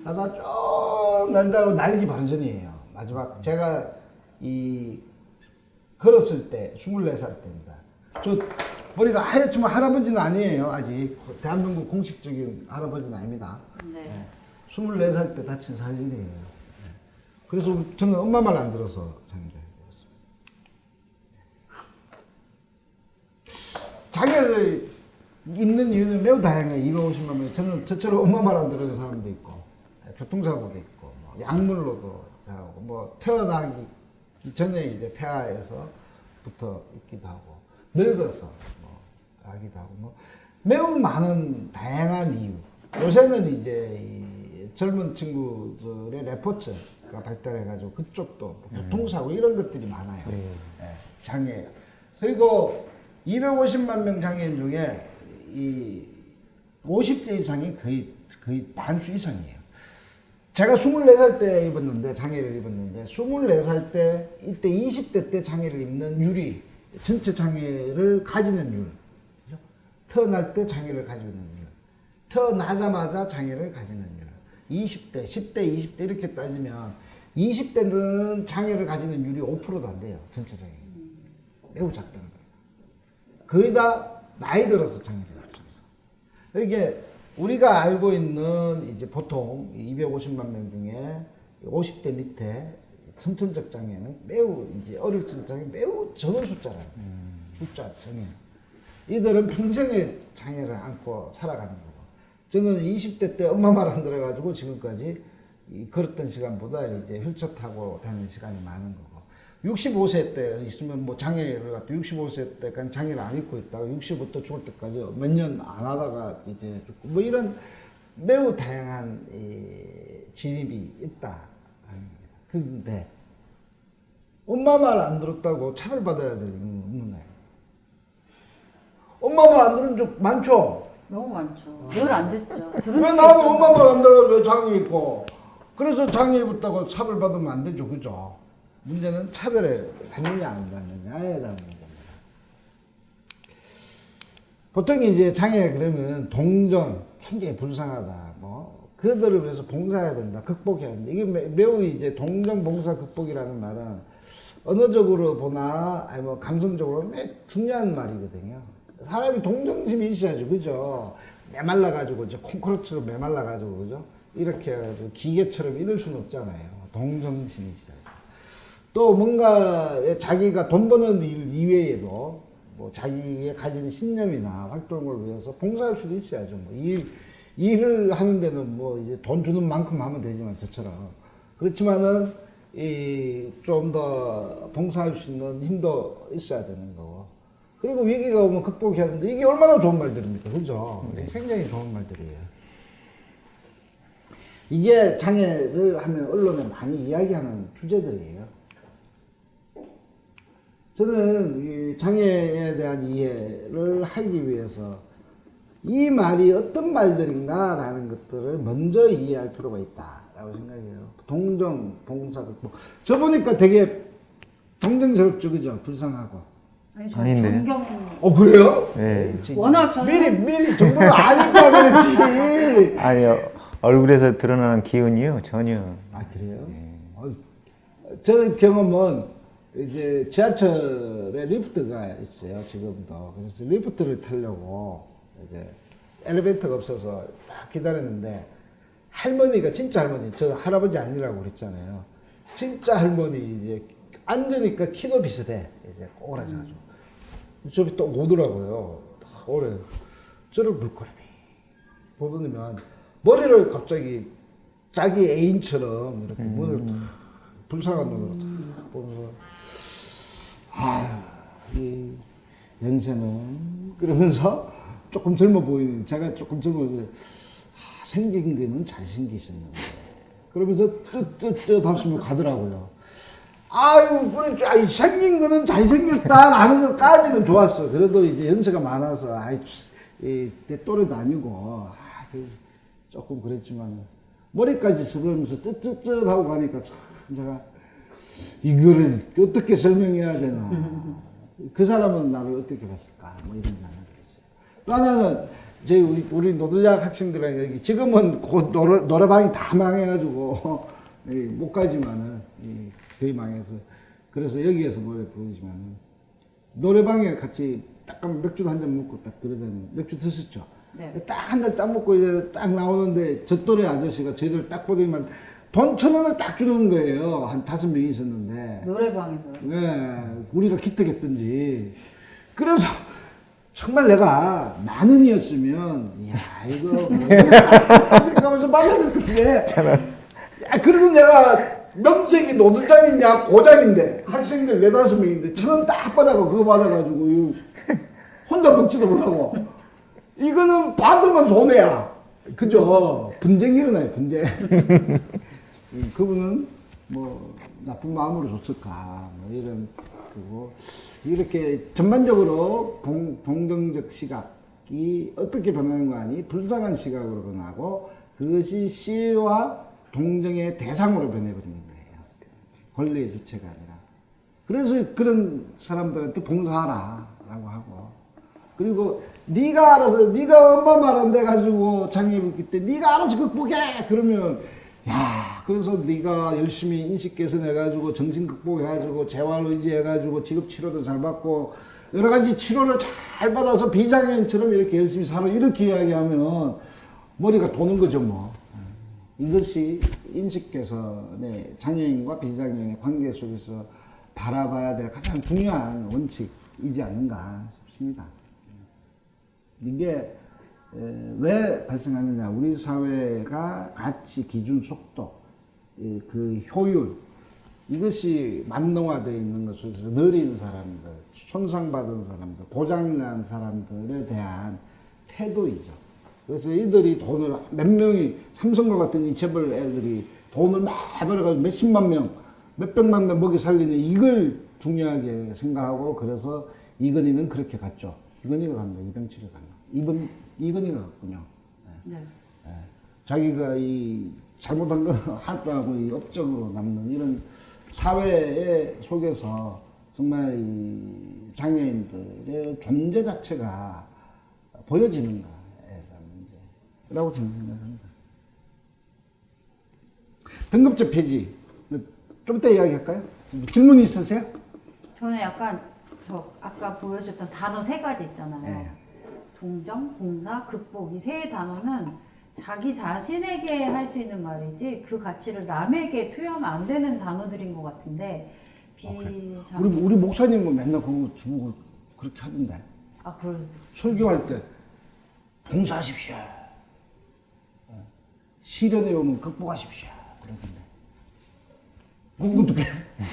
하다 쭉 난다고 날기 바로 전이에요. 마지막 제가 이 걸었을 때 24살 때입니다. 저 머리가 하얗지만 할아버지는 아니에요. 아직 대한민국 공식적인 할아버지는 아닙니다. 네. 24살 때 다친 사진이에요. 네. 그래서 저는 엄마 말 안 들어서 장애를 해봤습니다. 장애를 입는 이유는 매우 다양해요. 250만 명. 저는 저처럼 엄마 말 안 들어서 사람도 있고, 교통사고도 있고, 뭐 약물로도 하고, 뭐 태어나기 전에 이제 태아에서부터 있기도 하고, 늙어서 뭐 하기도 하고, 뭐 매우 많은 다양한 이유. 요새는 이제 이 젊은 친구들의 레포츠가 발달해가지고 그쪽도 뭐 교통사고 이런 것들이 많아요. 네. 예, 장애. 그리고 250만 명 장애인 중에 이 50대 이상이 거의 반수 이상이에요. 제가 24살 때 입었는데, 장애를 입었는데, 24살 때, 이때 20대 때 장애를 입는 율이, 전체 장애를 가지는 율. 그죠? 태어날 때 장애를 가지고 있는 율. 태어나자마자 장애를 가지는 율. 20대, 10대, 20대 이렇게 따지면, 20대는 장애를 가지는 율이 5%도 안 돼요. 전체 장애. 매우 작다는 거예요. 거의 다 나이 들어서 장애를 합쳐서. 이게 우리가 알고 있는 이제 보통 250만 명 중에 50대 밑에 선천적 장애는 매우 이제 어릴 적 장애 매우 적은 숫자라는 숫자 장애. 이들은 평생의 장애를 안고 살아가는 거고. 저는 20대 때 엄마 말 안 들어가지고 지금까지 걸었던 시간보다 이제 휠체어 타고 다니는 시간이 많은 거고. 65세 때 있으면 뭐 장애를 갖고 65세 때까지 장애를 안 입고 있다가 65도 죽을 때까지 몇 년 안 하다가 이제 죽고 뭐 이런 매우 다양한 진입이 있다. 그런데 엄마 말 안 들었다고 차별받아야 될 이유는 없는 거예요. 엄마 말 안 들은 적 많죠? 너무 많죠. 늘 안 듣죠. 들은 왜 적이 나도 있어요. 엄마 말 안 들어 왜 장애 있고 그래서 장애 입었다고 차별받으면 안 되죠. 그죠? 문제는 차별을 받느냐 안 받느냐에 대한 문제입니다. 보통 이제 장애 그러면 동정 굉장히 불쌍하다 뭐 그들을 위해서 봉사해야 된다 극복해야 된다 이게 매우 이제 동정 봉사 극복이라는 말은 언어적으로 보나 아니 뭐 감성적으로 매우 중요한 말이거든요. 사람이 동정심이 있어야죠. 그죠? 메말라가지고 이제 콘크리트로 메말라가지고 그죠? 이렇게 해가지고 기계처럼 이럴 수는 없잖아요. 동정심이 있어야죠. 또 뭔가 자기가 돈 버는 일 이외에도 뭐 자기의 가진 신념이나 활동을 위해서 봉사할 수도 있어야죠. 뭐 일을 하는 데는 뭐 이제 돈 주는 만큼 하면 되지만 저처럼 그렇지만은 좀 더 봉사할 수 있는 힘도 있어야 되는 거고 그리고 위기가 오면 극복해야 되는데 이게 얼마나 좋은 말들입니까, 그죠? 굉장히 좋은 말들이에요. 이게 장애를 하면 언론에 많이 이야기하는 주제들이에요. 저는 이 장애에 대한 이해를 하기 위해서 이 말이 어떤 말들인가라는 것들을 먼저 이해할 필요가 있다라고 생각해요. 동정, 봉사, 극복. 저 보니까 되게 동정스럽죠, 그죠? 불쌍하고. 아니, 저 아닌데. 존경. 그래요? 네. 워낙 저는 미리 정보를 아니까 그렇지. 아니요. 얼굴에서 드러나는 기운이요 전혀. 아, 그래요? 저는 경험은 이제 지하철에 리프트가 있어요, 지금도. 그래서 리프트를 타려고 이제 엘리베이터가 없어서 막 기다렸는데 할머니가 진짜 할머니, 저 할아버지 아니라고 그랬잖아요. 진짜 할머니 이제 앉으니까 키도 비슷해. 이제 꼬라져가지고. 저기 또 오더라고요. 딱 오래. 저를 물거리 보더니만 머리를 갑자기 자기 애인처럼 이렇게 머리를 탁 불쌍한 눈으로 탁 보면서 이 연세는 그러면서 조금 젊어 보이는 제가 조금 젊어서 생긴 거는 잘생기셨는데 그러면서 쯧쯧쯧 하시면 가더라고요. 아유 그래 아이, 생긴 거는 잘생겼다라는 것까지는 좋았어. 그래도 이제 연세가 많아서 내 또래도 아니고 조금 그랬지만 머리까지 저러면서 쯧쯧쯧 하고 가니까 참 제가 이거를 어떻게 설명해야 되나. 그 사람은 나를 어떻게 봤을까. 뭐 이런 생각이 있어요. 또 하나는 이제 우리 노들약 학생들은 여기 지금은 곧 노래방이 다 망해가지고 못 가지만은 거의 망해서 그래서 여기에서 노래 부르지만은 노래방에 같이 딱 가면 맥주도 한 잔 먹고 딱 그러잖아요. 맥주 드셨죠? 네. 딱 한 잔 딱 먹고 이제 딱 나오는데 저 또래 아저씨가 저희들 딱 보더니만 돈 1,000원을 딱 주는 거예요. 한 5명이 있었는데. 노래방에서요. 네, 우리가 기특했던지. 그래서 정말 내가 10,000원이었으면, 이야, 이거, 뭐, 생각하면서 받아줄 건데. 야, 그리고 내가 명색이 노들장이냐, 고장인데, 학생들 4-5명인데, 1,000원 딱 받아가, 그거 받아가지고, 이거 혼자 먹지도 못하고. 이거는 받으면 손해야. 그죠? 분쟁이 일어나요, 분쟁. 그분은 뭐 나쁜 마음으로 줬을까 뭐 이런 그리고 이렇게 전반적으로 동정적 시각이 어떻게 변하는 거 아니 불쌍한 시각으로 변하고 그것이 시와 동정의 대상으로 변해버리는 거예요. 권리의 주체가 아니라. 그래서 그런 사람들한테 봉사하라라고 하고 그리고 네가 알아서 네가 엄마 말 안 돼가지고 장애 입었기 때 네가 알아서 극복해 그러면 야 그래서 네가 열심히 인식 개선해가지고 정신 극복해가지고 재활 의지해가지고 직업 치료도 잘 받고 여러 가지 치료를 잘 받아서 비장애인처럼 이렇게 열심히 살아 이렇게 이야기하면 머리가 도는 거죠 뭐. 이것이 인식 개선의 장애인과 비장애인의 관계 속에서 바라봐야 될 가장 중요한 원칙이지 않는가 싶습니다. 이게 왜 발생하느냐 우리 사회가 가치, 기준, 속도, 그 효율 이것이 만능화되어 있는 것 속에서 느린 사람들, 손상받은 사람들, 고장난 사람들에 대한 태도이죠. 그래서 이들이 돈을 몇 명이 삼성과 같은 이 재벌 애들이 돈을 막 벌어가지고 몇십만 명, 몇백만 명 먹이 살리는 이걸 중요하게 생각하고 그래서 이건희는 그렇게 갔죠. 이건희가 갔나 이병철이 갔나 이건희가 갔군요. 네. 자기가 이 잘못한 건 하다고 이 업적으로 남는 이런 사회 속에서 정말 이 장애인들의 존재 자체가 보여지는가에 대한 문제라고 저는 생각합니다. 등급제 폐지 좀 이따 이야기할까요? 질문 있으세요? 저는 약간 저 아까 보여줬던 단어 3가지 있잖아요. 네. 동정, 봉사, 극복 이 3단어는 자기 자신에게 할 수 있는 말이지 그 가치를 남에게 투여하면 안 되는 단어들인 것 같은데 비장 우리 목사님은 맨날 그거 주고 그렇게 하던데 그럴 설교할 때 봉사하십시오. 시련에 오면 극복하십시오. 그러던데. 어떻게?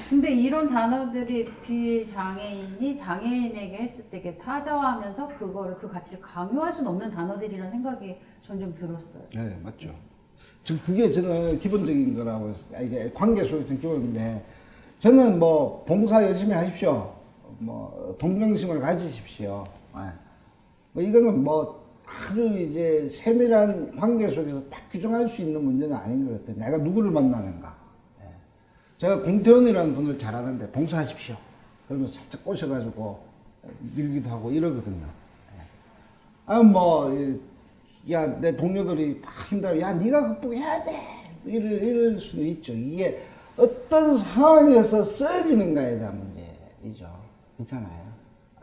근데 이런 단어들이 비장애인이 장애인에게 했을 때 이게 타자화하면서 그거를 그 가치를 강요할 수는 없는 단어들이라는 생각이 전 좀 들었어요. 네, 맞죠. 그게 저는 기본적인 거라고 해서 이게 관계 속에서 기본인데 저는 뭐 봉사 열심히 하십시오. 뭐 동정심을 가지십시오. 뭐 이거는 뭐 아주 이제 세밀한 관계 속에서 딱 규정할 수 있는 문제는 아닌 것 같아요. 내가 누구를 만나는가. 제가 공태원이라는 분을 잘 아는데 봉사하십시오. 그러면 살짝 꼬셔가지고 밀기도 하고 이러거든요. 야, 내 동료들이 막 힘들어. 야, 네가 극복해야 돼. 이럴 수도 있죠. 이게 어떤 상황에서 쓰여지는가에 대한 문제이죠. 있잖아요.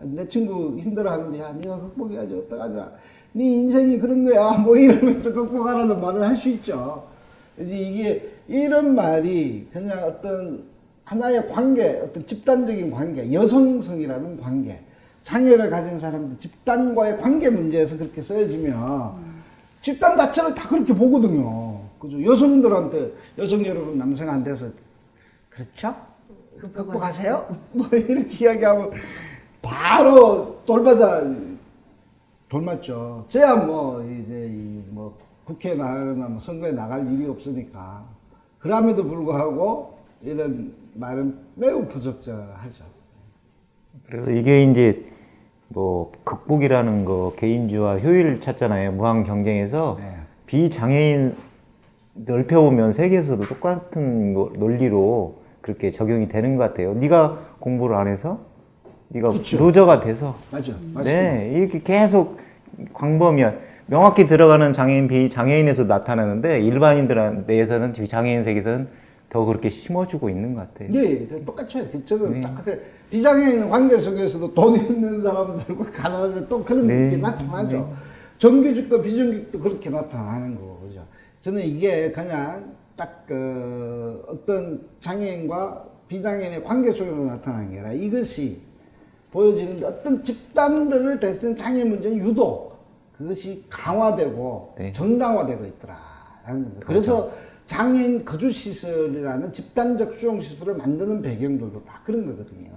내 친구 힘들어 하는데, 야, 네가 극복해야지. 어떡하냐. 네 인생이 그런 거야. 뭐 이러면서 극복하라는 말을 할 수 있죠. 이게 이런 말이 그냥 어떤 하나의 관계, 어떤 집단적인 관계, 여성성이라는 관계, 장애를 가진 사람들 집단과의 관계 문제에서 그렇게 쓰여지면 집단 자체를 다 그렇게 보거든요. 그죠? 여성들한테 여성 여러분 남성한테서 그렇죠? 극복하세요? 뭐 이렇게 이야기하면 바로 돌맞죠. 저야 뭐 이제 뭐 국회에 나가거나 뭐 선거에 나갈 일이 없으니까 그럼에도 불구하고 이런 말은 매우 부적절하죠. 그래서 이게 이제 뭐 극복이라는 거 개인주와 효율을 찾잖아요. 무한 경쟁에서 네. 비장애인 넓혀보면 세계에서도 똑같은 논리로 그렇게 적용이 되는 것 같아요. 네가 공부를 안 해서 네가 그쵸. 루저가 돼서 맞죠. 네, 이렇게 계속 광범위한 명확히 들어가는 장애인 비장애인에서 나타나는데 일반인들 내에서는 비장애인 세계에서는 더 그렇게 심어주고 있는 것 같아요. 네, 똑같아요. 저는 똑같아요. 비장애인 관계 속에서도 돈 있는 사람들과 가난한 또 그런 게 나타나죠. 정규직도 비정규직도 그렇게 나타나는 거고, 그죠. 저는 이게 그냥 딱 어떤 장애인과 비장애인의 관계 속에서 나타나는 게 아니라 이것이 보여지는 어떤 집단들을 대신 장애 문제는 유독 그것이 강화되고 정당화되고 있더라라는 겁니다. 그래서 장애인 거주시설이라는 집단적 수용시설을 만드는 배경들도 다 그런 거거든요.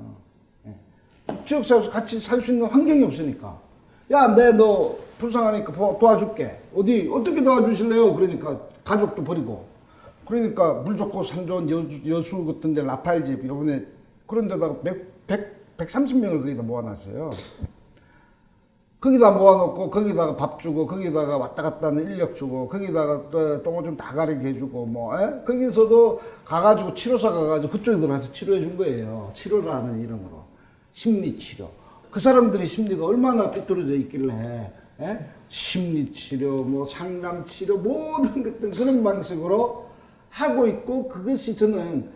지역사회에서 같이 살 수 있는 환경이 없으니까. 야, 너 불쌍하니까 도와줄게. 어떻게 도와주실래요? 그러니까 가족도 버리고. 그러니까 물 좋고 산 좋은 여수 같은 데 라팔집 이번에 그런 데다가 130명을 거기다 모아놨어요. 거기다 모아놓고 거기다가 밥 주고 거기다가 왔다 갔다 하는 인력 주고 거기다가 똥을 좀 다 가리게 해주고 거기서도 가가지고 치료사 가가지고 그쪽에 들어가서 치료해 준 거예요. 치료라는 이름으로. 심리치료. 그 사람들의 심리가 얼마나 삐뚤어져 있길래 심리치료, 뭐 상담치료 모든 것들 그런 방식으로 하고 있고 그것이 저는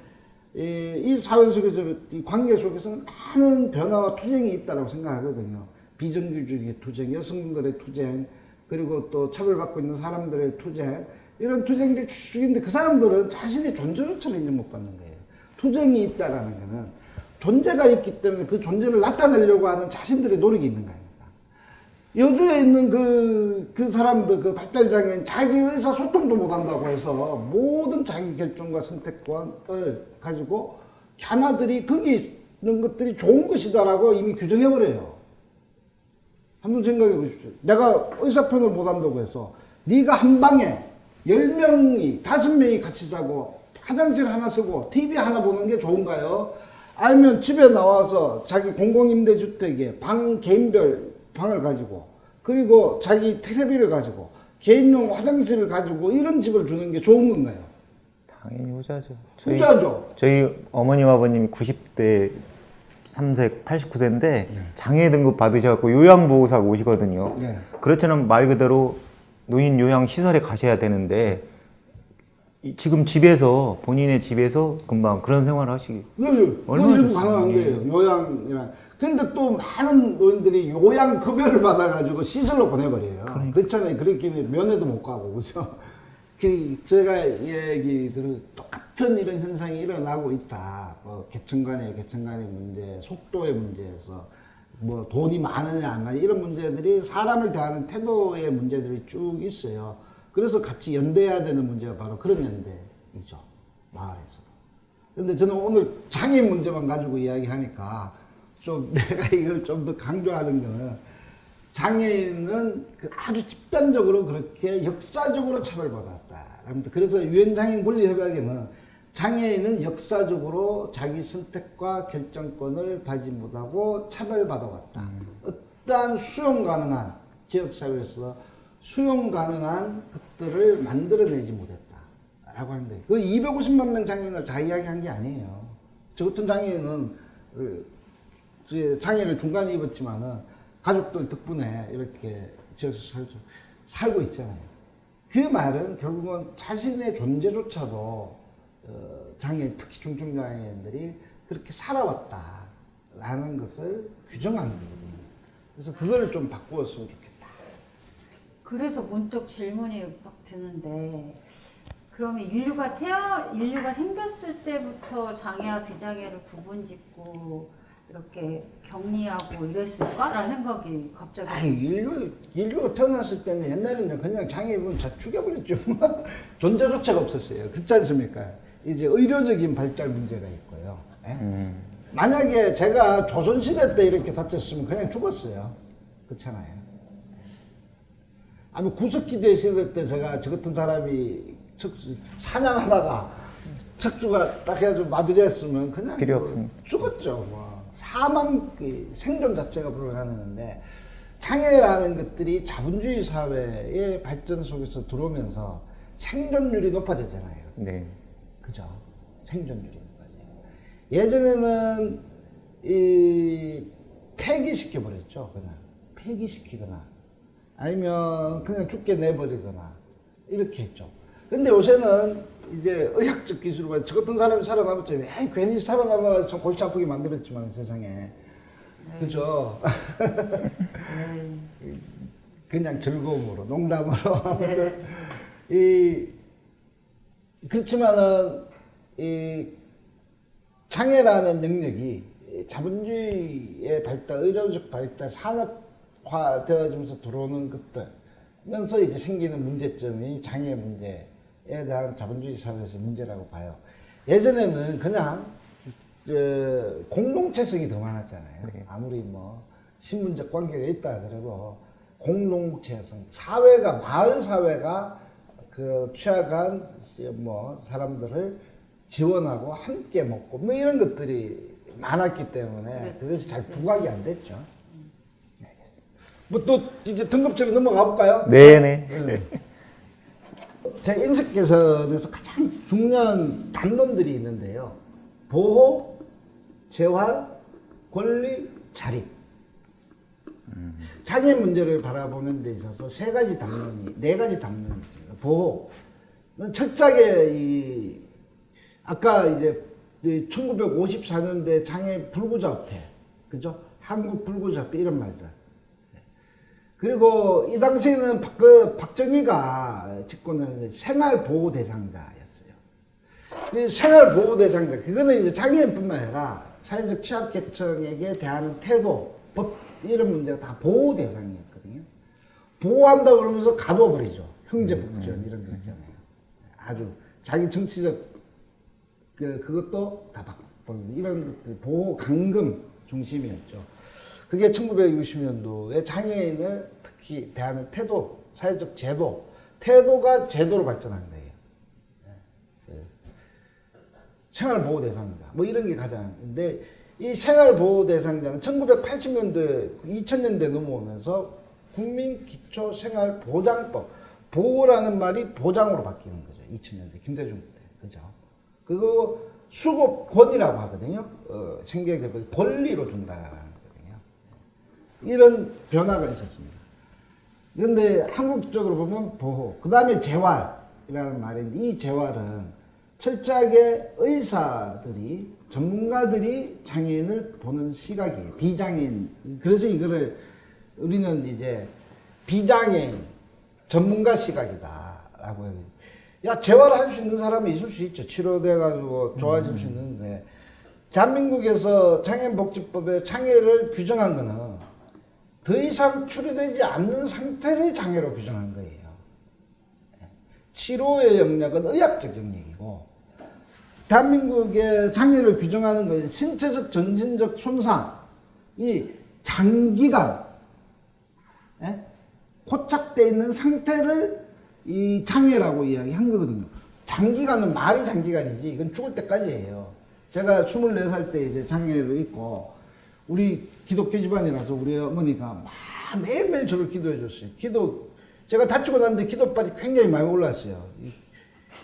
이 사회 속에서 이 관계 속에서는 많은 변화와 투쟁이 있다고 생각하거든요. 비정규직의 투쟁, 여성들의 투쟁, 그리고 또 처벌받고 있는 사람들의 투쟁, 이런 투쟁들이 쭉인데 그 사람들은 자신의 존재조차를 인정 못 받는 거예요. 투쟁이 있다라는 거는 존재가 있기 때문에 그 존재를 나타내려고 하는 자신들의 노력이 있는 거 아닙니까? 여주에 있는 그 사람들, 그 발달장애인 자기 의사소통도 못 한다고 해서 모든 자기 결정과 선택권을 가지고 하나들이 거기 있는 것들이 좋은 것이다라고 이미 규정해버려요. 한번 생각해 보십시오. 내가 의사표현을 못한다고 해서 네가 한 방에 10명이 5명이 같이 자고 화장실 하나 쓰고 TV 하나 보는 게 좋은가요? 아니면 집에 나와서 자기 공공임대주택에 개인별 방을 가지고 그리고 자기 텔레비를 가지고 개인용 화장실을 가지고 이런 집을 주는 게 좋은 건가요? 당연히 후자죠. 후자죠. 저희 어머님 아버님이 90대 3세 89세인데 장애 등급 받으셔갖고 요양보호사가 오시거든요. 네. 그렇지는 말 그대로 노인 요양 시설에 가셔야 되는데 지금 집에서 본인의 집에서 금방 그런 생활을 하시기 얼마나 얼마나 좋습니까? 가능한 예. 거예요. 요양이랑. 근데 또 많은 노인들이 요양 급여를 받아가지고 시설로 보내버려요. 그렇잖아요. 그렇기는 면회도 못 가고 그죠. 제가 얘기 들은 똑같은 이런 현상이 일어나고 있다. 계층 간의 문제, 속도의 문제에서 뭐 돈이 많으냐 안 많으냐 이런 문제들이 사람을 대하는 태도의 문제들이 쭉 있어요. 그래서 같이 연대해야 되는 문제가 바로 그런 연대이죠. 마을에서도. 근데 저는 오늘 장애인 문제만 가지고 이야기하니까 좀 내가 이걸 좀 더 강조하는 거는 장애인은 아주 집단적으로 그렇게 역사적으로 차별받았다. 그래서 유엔 장애인 권리협약에는 장애인은 역사적으로 자기 선택과 결정권을 받지 못하고 차별받아왔다. 어떠한 수용 가능한 지역사회에서 수용 가능한 것들을 만들어내지 못했다. 라고 하는데 그 250만 명 장애인을 다 이야기한 게 아니에요. 저 같은 장애인은 장애를 중간에 입었지만은 가족들 덕분에 이렇게 지역에서 살고 있잖아요. 그 말은 결국은 자신의 존재조차도 특히 중증장애인들이 그렇게 살아왔다라는 것을 규정하는 거거든요. 그래서 그거를 좀 바꾸었으면 좋겠다. 그래서 문득 질문이 막 드는데 그러면 인류가 생겼을 때부터 장애와 비장애를 구분짓고 이렇게 격리하고 이랬을까라는 생각이 갑자기. 아니, 인류가 태어났을 때는 옛날에는 그냥 장애 입으면 다 죽여버렸죠. 존재조차가 없었어요. 그렇지 않습니까? 이제 의료적인 발달 문제가 있고요. 만약에 제가 조선시대 때 이렇게 다쳤으면 그냥 죽었어요. 그렇잖아요. 아니, 구석기대 시대 때 제가 저 같은 사람이 사냥하다가 척추가 딱 해가지고 마비됐으면 그냥 필요 없습니다. 죽었죠. 뭐. 사망, 생존 자체가 불가능한데 장애라는 것들이 자본주의 사회의 발전 속에서 들어오면서 생존율이 높아졌잖아요. 네. 그죠? 생존율이 높아져요. 예전에는 폐기시켜버렸죠. 그냥 폐기시키거나 아니면 그냥 죽게 내버리거나 이렇게 했죠. 근데 요새는 이제 의학적 기술과 저 같은 사람이 살아남았죠. 왜 괜히 살아남아서 골치 아프게 만들었지만 세상에. 그죠? 그냥 즐거움으로, 농담으로. 그렇지만은, 장애라는 영역이 자본주의의 발달, 의료적 발달, 산업화 되어지면서 들어오는 것들면서 이제 생기는 문제점이 장애 문제에 대한 자본주의 사회에서 문제라고 봐요. 예전에는 그냥 공동체성이 더 많았잖아요. 네. 아무리 뭐 신분적 관계가 있다 그래도 공동체성, 사회가 마을 사회가 그 취약한 뭐 사람들을 지원하고 함께 먹고 뭐 이런 것들이 많았기 때문에 그것이 잘 부각이 안 됐죠. 알겠습니다. 뭐 또 이제 등급제로 넘어가 볼까요? 네네. 네. 제 인식 개선에서 가장 중요한 담론들이 있는데요. 보호, 재활, 권리, 자립. 장애 문제를 바라보는 데 있어서 네 가지 담론이 있습니다. 보호는 철저하게 아까 이제 1954년대 장애 불구조합회, 그죠? 한국 불구조합회 이런 말들. 그리고 이 당시에는 박정희가 집권한 생활보호대상자였어요. 이 생활보호대상자, 그거는 이제 장애인뿐만 아니라 사회적 취약계층에게 대하는 태도, 법, 이런 문제가 다 보호대상이었거든요. 보호한다고 그러면서 가둬버리죠. 형제복지원 이런 거 있잖아요. 아주 자기 정치적 그것도 다 이런 것들 보호 감금 중심이었죠. 그게 1960년도에 장애인을 특히 대하는 태도, 사회적 제도, 태도가 제도로 발전한 거예요. 생활보호 대상자 뭐 이런 게 가장. 근데 이 생활보호 대상자는 1980년도에 2000년대 넘어오면서 국민기초생활보장법, 보호라는 말이 보장으로 바뀌는 거죠. 2000년대 김대중 때, 그죠? 그거 수급권이라고 하거든요. 생계개발 권리로 준다라는 거거든요. 이런 변화가 있었습니다. 그런데 한국적으로 보면 보호, 그 다음에 재활이라는 말인데, 이 재활은 철저하게 의사들이, 전문가들이 장애인을 보는 시각이에요. 비장애인. 그래서 이거를 우리는 이제 비장애인 전문가 시각이다라고 해요. 야, 재활할 수 있는 사람이 있을 수 있죠. 치료돼가지고 좋아질 수 있는데, 대한민국에서 장애인복지법에 장애를 규정한 거는 더 이상 치료되지 않는 상태를 장애로 규정한 거예요. 치료의 영역은 의학적 영역이고, 대한민국의 장애를 규정하는 것은 신체적, 정신적 손상이 장기간 고착되어 있는 상태를 이 장애라고 이야기한 거거든요. 장기간은 말이 장기간이지 이건 죽을 때까지예요. 제가 24살 때 이제 장애를 입고 우리 기독교 집안이라서 우리 어머니가 막 매일매일 저를 기도해 줬어요. 제가 다치고 났는데 기도빨이 굉장히 많이 올랐어요.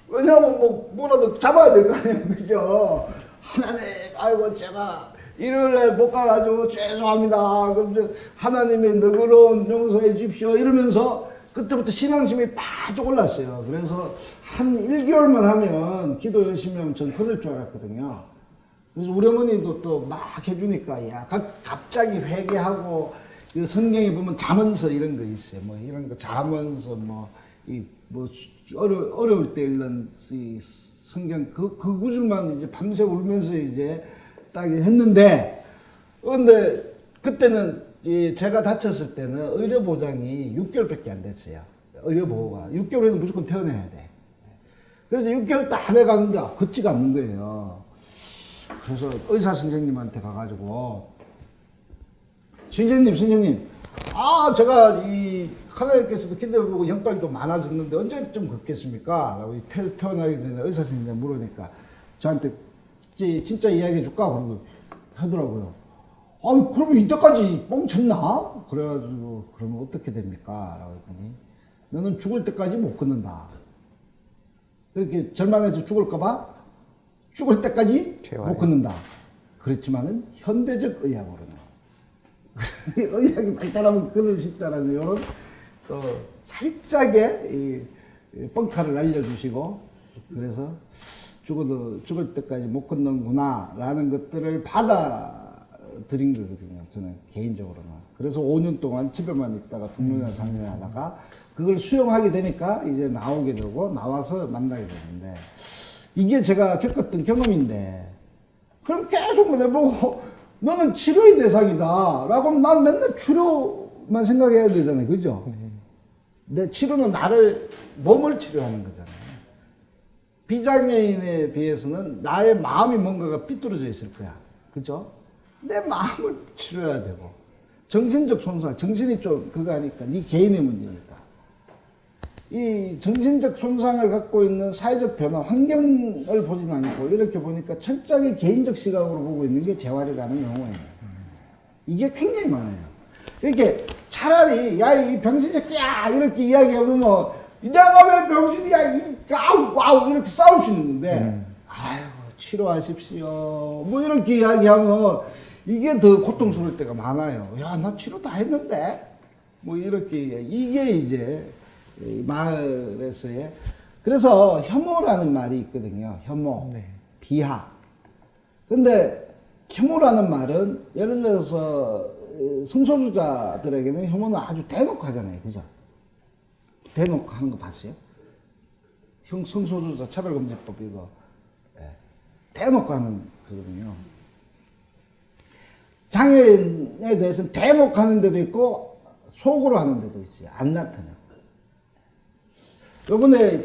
왜냐면 뭐라도 잡아야 될 거 아니에요. 그죠? 하나님, 아이고, 제가 일요일날 못 가가지고 죄송합니다. 그럼 하나님의 너그러운 용서해 주십시오. 이러면서 그때부터 신앙심이 바짝 올랐어요. 그래서 한 1개월만 하면 기도 열심히 하면 전 그럴 줄 알았거든요. 그래서 우리 어머니도 또 막 해주니까, 야, 갑자기 회개하고, 성경에 보면 잠언서 이런 거 있어요. 뭐 이런 거 잠언서 어려울 때 읽는 이 성경 그 구절만 이제 밤새 울면서 이제 딱 했는데, 근데 그때는 제가 다쳤을 때는 의료 보장이 6개월밖에 안 됐어요. 의료 보호가 6개월에는 무조건 퇴원해야 돼. 그래서 6개월 다 돼가는데 걷지가 않는 거예요. 그래서 의사 선생님한테 가가지고 선생님, 제가 이 하나님께서도 기도해 보고 형빨이 좀 많아졌는데 언제쯤 걷겠습니까? 라고 퇴원하기 전에 의사 선생님이 물으니까 저한테 진짜 이야기해 줄까? 그러고 하더라고요. 그러면 이때까지 뻥쳤나? 그래가지고 그러면 어떻게 됩니까? 라고 했더니 너는 죽을 때까지 못 걷는다. 이렇게 절망해서 죽을까봐 죽을 때까지 못 걷는다. 그렇지만은 현대적 의학으로는 의학이 발달하면 그럴 수 있다라는 이런 또 살짝의 이 뻥카를 알려주시고, 그래서 죽을 때까지 못 걷는구나라는 것들을 받아들인 거거든요. 저는 개인적으로는. 그래서 5년 동안 집에만 있다가 동료랑 상의하다가 그걸 수용하게 되니까 이제 나오게 되고 나와서 만나게 되는데, 이게 제가 겪었던 경험인데, 그럼 계속 내보고 너는 치료의 대상이다 라고 하면 난 맨날 치료만 생각해야 되잖아요. 그죠? 내 치료는 몸을 치료하는 거잖아요. 비장애인에 비해서는 나의 마음이 뭔가가 삐뚤어져 있을 거야. 그죠? 내 마음을 치료해야 되고, 정신적 손상, 정신이 좀 그거 하니까 네 개인의 문제니까. 이 정신적 손상을 갖고 있는 사회적 변화, 환경을 보진 않고 이렇게 보니까 철저하게 개인적 시각으로 보고 있는 게 재활이라는 용어예요. 이게 굉장히 많아요. 이렇게 차라리 야, 이 병신 새끼야 이렇게 이야기하면 내가 왜 병신이야 와우 이렇게 싸울 수 있는데, 아유 치료하십시오 뭐 이렇게 이야기하면 이게 더 고통스러울 때가 많아요. 야, 나 치료 다 했는데 뭐 이렇게. 이게 이제 마을에서의, 그래서 혐오라는 말이 있거든요. 혐오, 비하. 근데 혐오라는 말은 예를 들어서 성소수자들에게는 혐오는 아주 대놓고 하잖아요. 그죠? 대놓고 하는 거 봤어요? 성소수자 차별금지법 이거 대놓고 하는 거거든요. 장애인에 대해서는 대놓고 하는 데도 있고 속으로 하는 데도 있어요. 안 나타나고. 요번에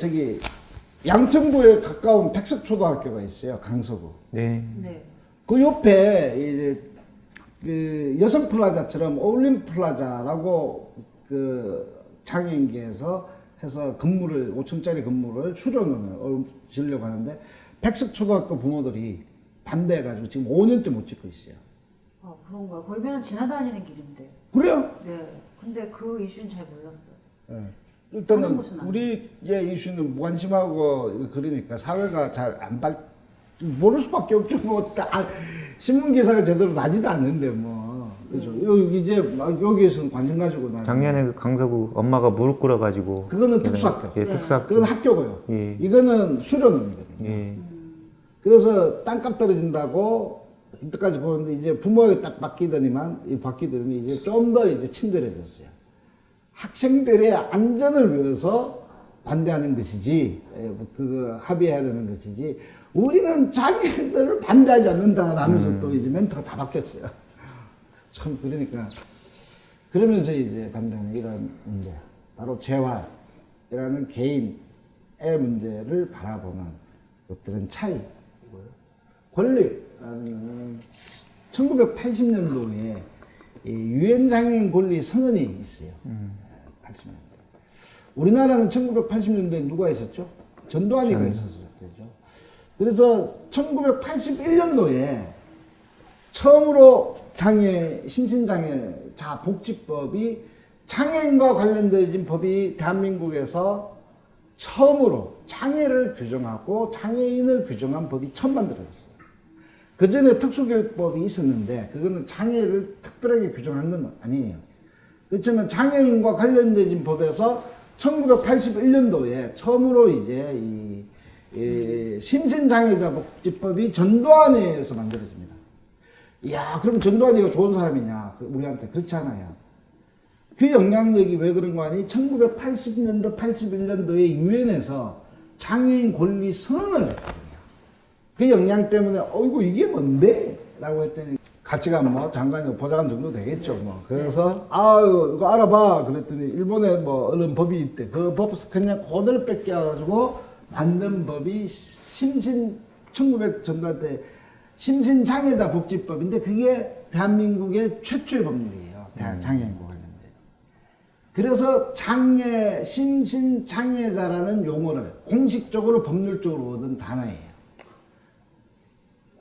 양천구에 가까운 백석초등학교가 있어요. 강서구. 네. 네. 그 옆에 이제 그 여성 플라자처럼 어울림 플라자라고 그 장애인계에서 해서 건물을 5층짜리 건물을 수련원을 지으려고 하는데 백석초등학교 부모들이 반대해가지고 지금 5년째 못 짓고 있어요. 아, 그런가요? 거기는 지나다니는 길인데. 그래요? 네. 근데 그 이슈는 잘 몰랐어요. 예. 사는 일단은 곳은 아니에요. 우리의 이슈는 무관심하고 그러니까 사회가 잘 안 모를 수밖에 없죠. 뭐 신문 기사가 제대로 나지도 않는데 뭐 그죠. 여기 이제 막 여기에서는 관심 가지고 나. 작년에 그 강서구 엄마가 무릎 꿇어가지고 그거는 특수학교. 예, 네. 특수학교. 그건 학교고요. 예. 이거는 수련원이거든요. 예. 그래서 땅값 떨어진다고 이때까지 보는데 이제 부모에게 딱 바뀌더니 이제 좀 더 이제 친절해졌어요. 학생들의 안전을 위해서 반대하는 것이지, 그거 합의해야 되는 것이지, 우리는 장애인들을 반대하지 않는다라면서 또 이제 멘트가 다 바뀌었어요. 참, 그러니까. 그러면서 이제 반대하는 이런 문제, 바로 재활이라는 개인의 문제를 바라보는 것들은 차이. 권리라는 1980년도에 유엔 장애인 권리 선언이 있어요. 80년대. 우리나라는 1980년도에 누가 있었죠? 전두환이가 있었죠. 그래서 1981년도에 처음으로 심신장애자 복지법이 장애인과 관련된 법이 대한민국에서 처음으로 장애를 규정하고 장애인을 규정한 법이 처음 만들어졌어요. 그 전에 특수교육법이 있었는데 그거는 장애를 특별하게 규정한 건 아니에요. 그렇지만 장애인과 관련된 법에서 1981년도에 처음으로 이제 이 심신장애자 복지법이 전두환에서 만들어집니다. 이야, 그럼 전두환이가 좋은 사람이냐? 우리한테 그렇지 않아요. 그 영향력이 왜 그런 거 아니? 1980년도, 81년도에 유엔에서 장애인 권리 선언을 했거든요. 그 영향 때문에 어이구 이게 뭔데? 라고 했더니 같이 가면 뭐 장관이 보좌관 정도 되겠죠. 뭐 그래서 아유 이거 알아봐 그랬더니 일본에 뭐 어느 법이 있대. 그 법 그냥 그대로 뺏겨가지고 만든 법이 1900년대 때 심신장애자 복지법인데 그게 대한민국의 최초의 법률이에요. 장애인과 관련된. 그래서 심신장애자라는 용어를 공식적으로 법률적으로 얻은 단어예요.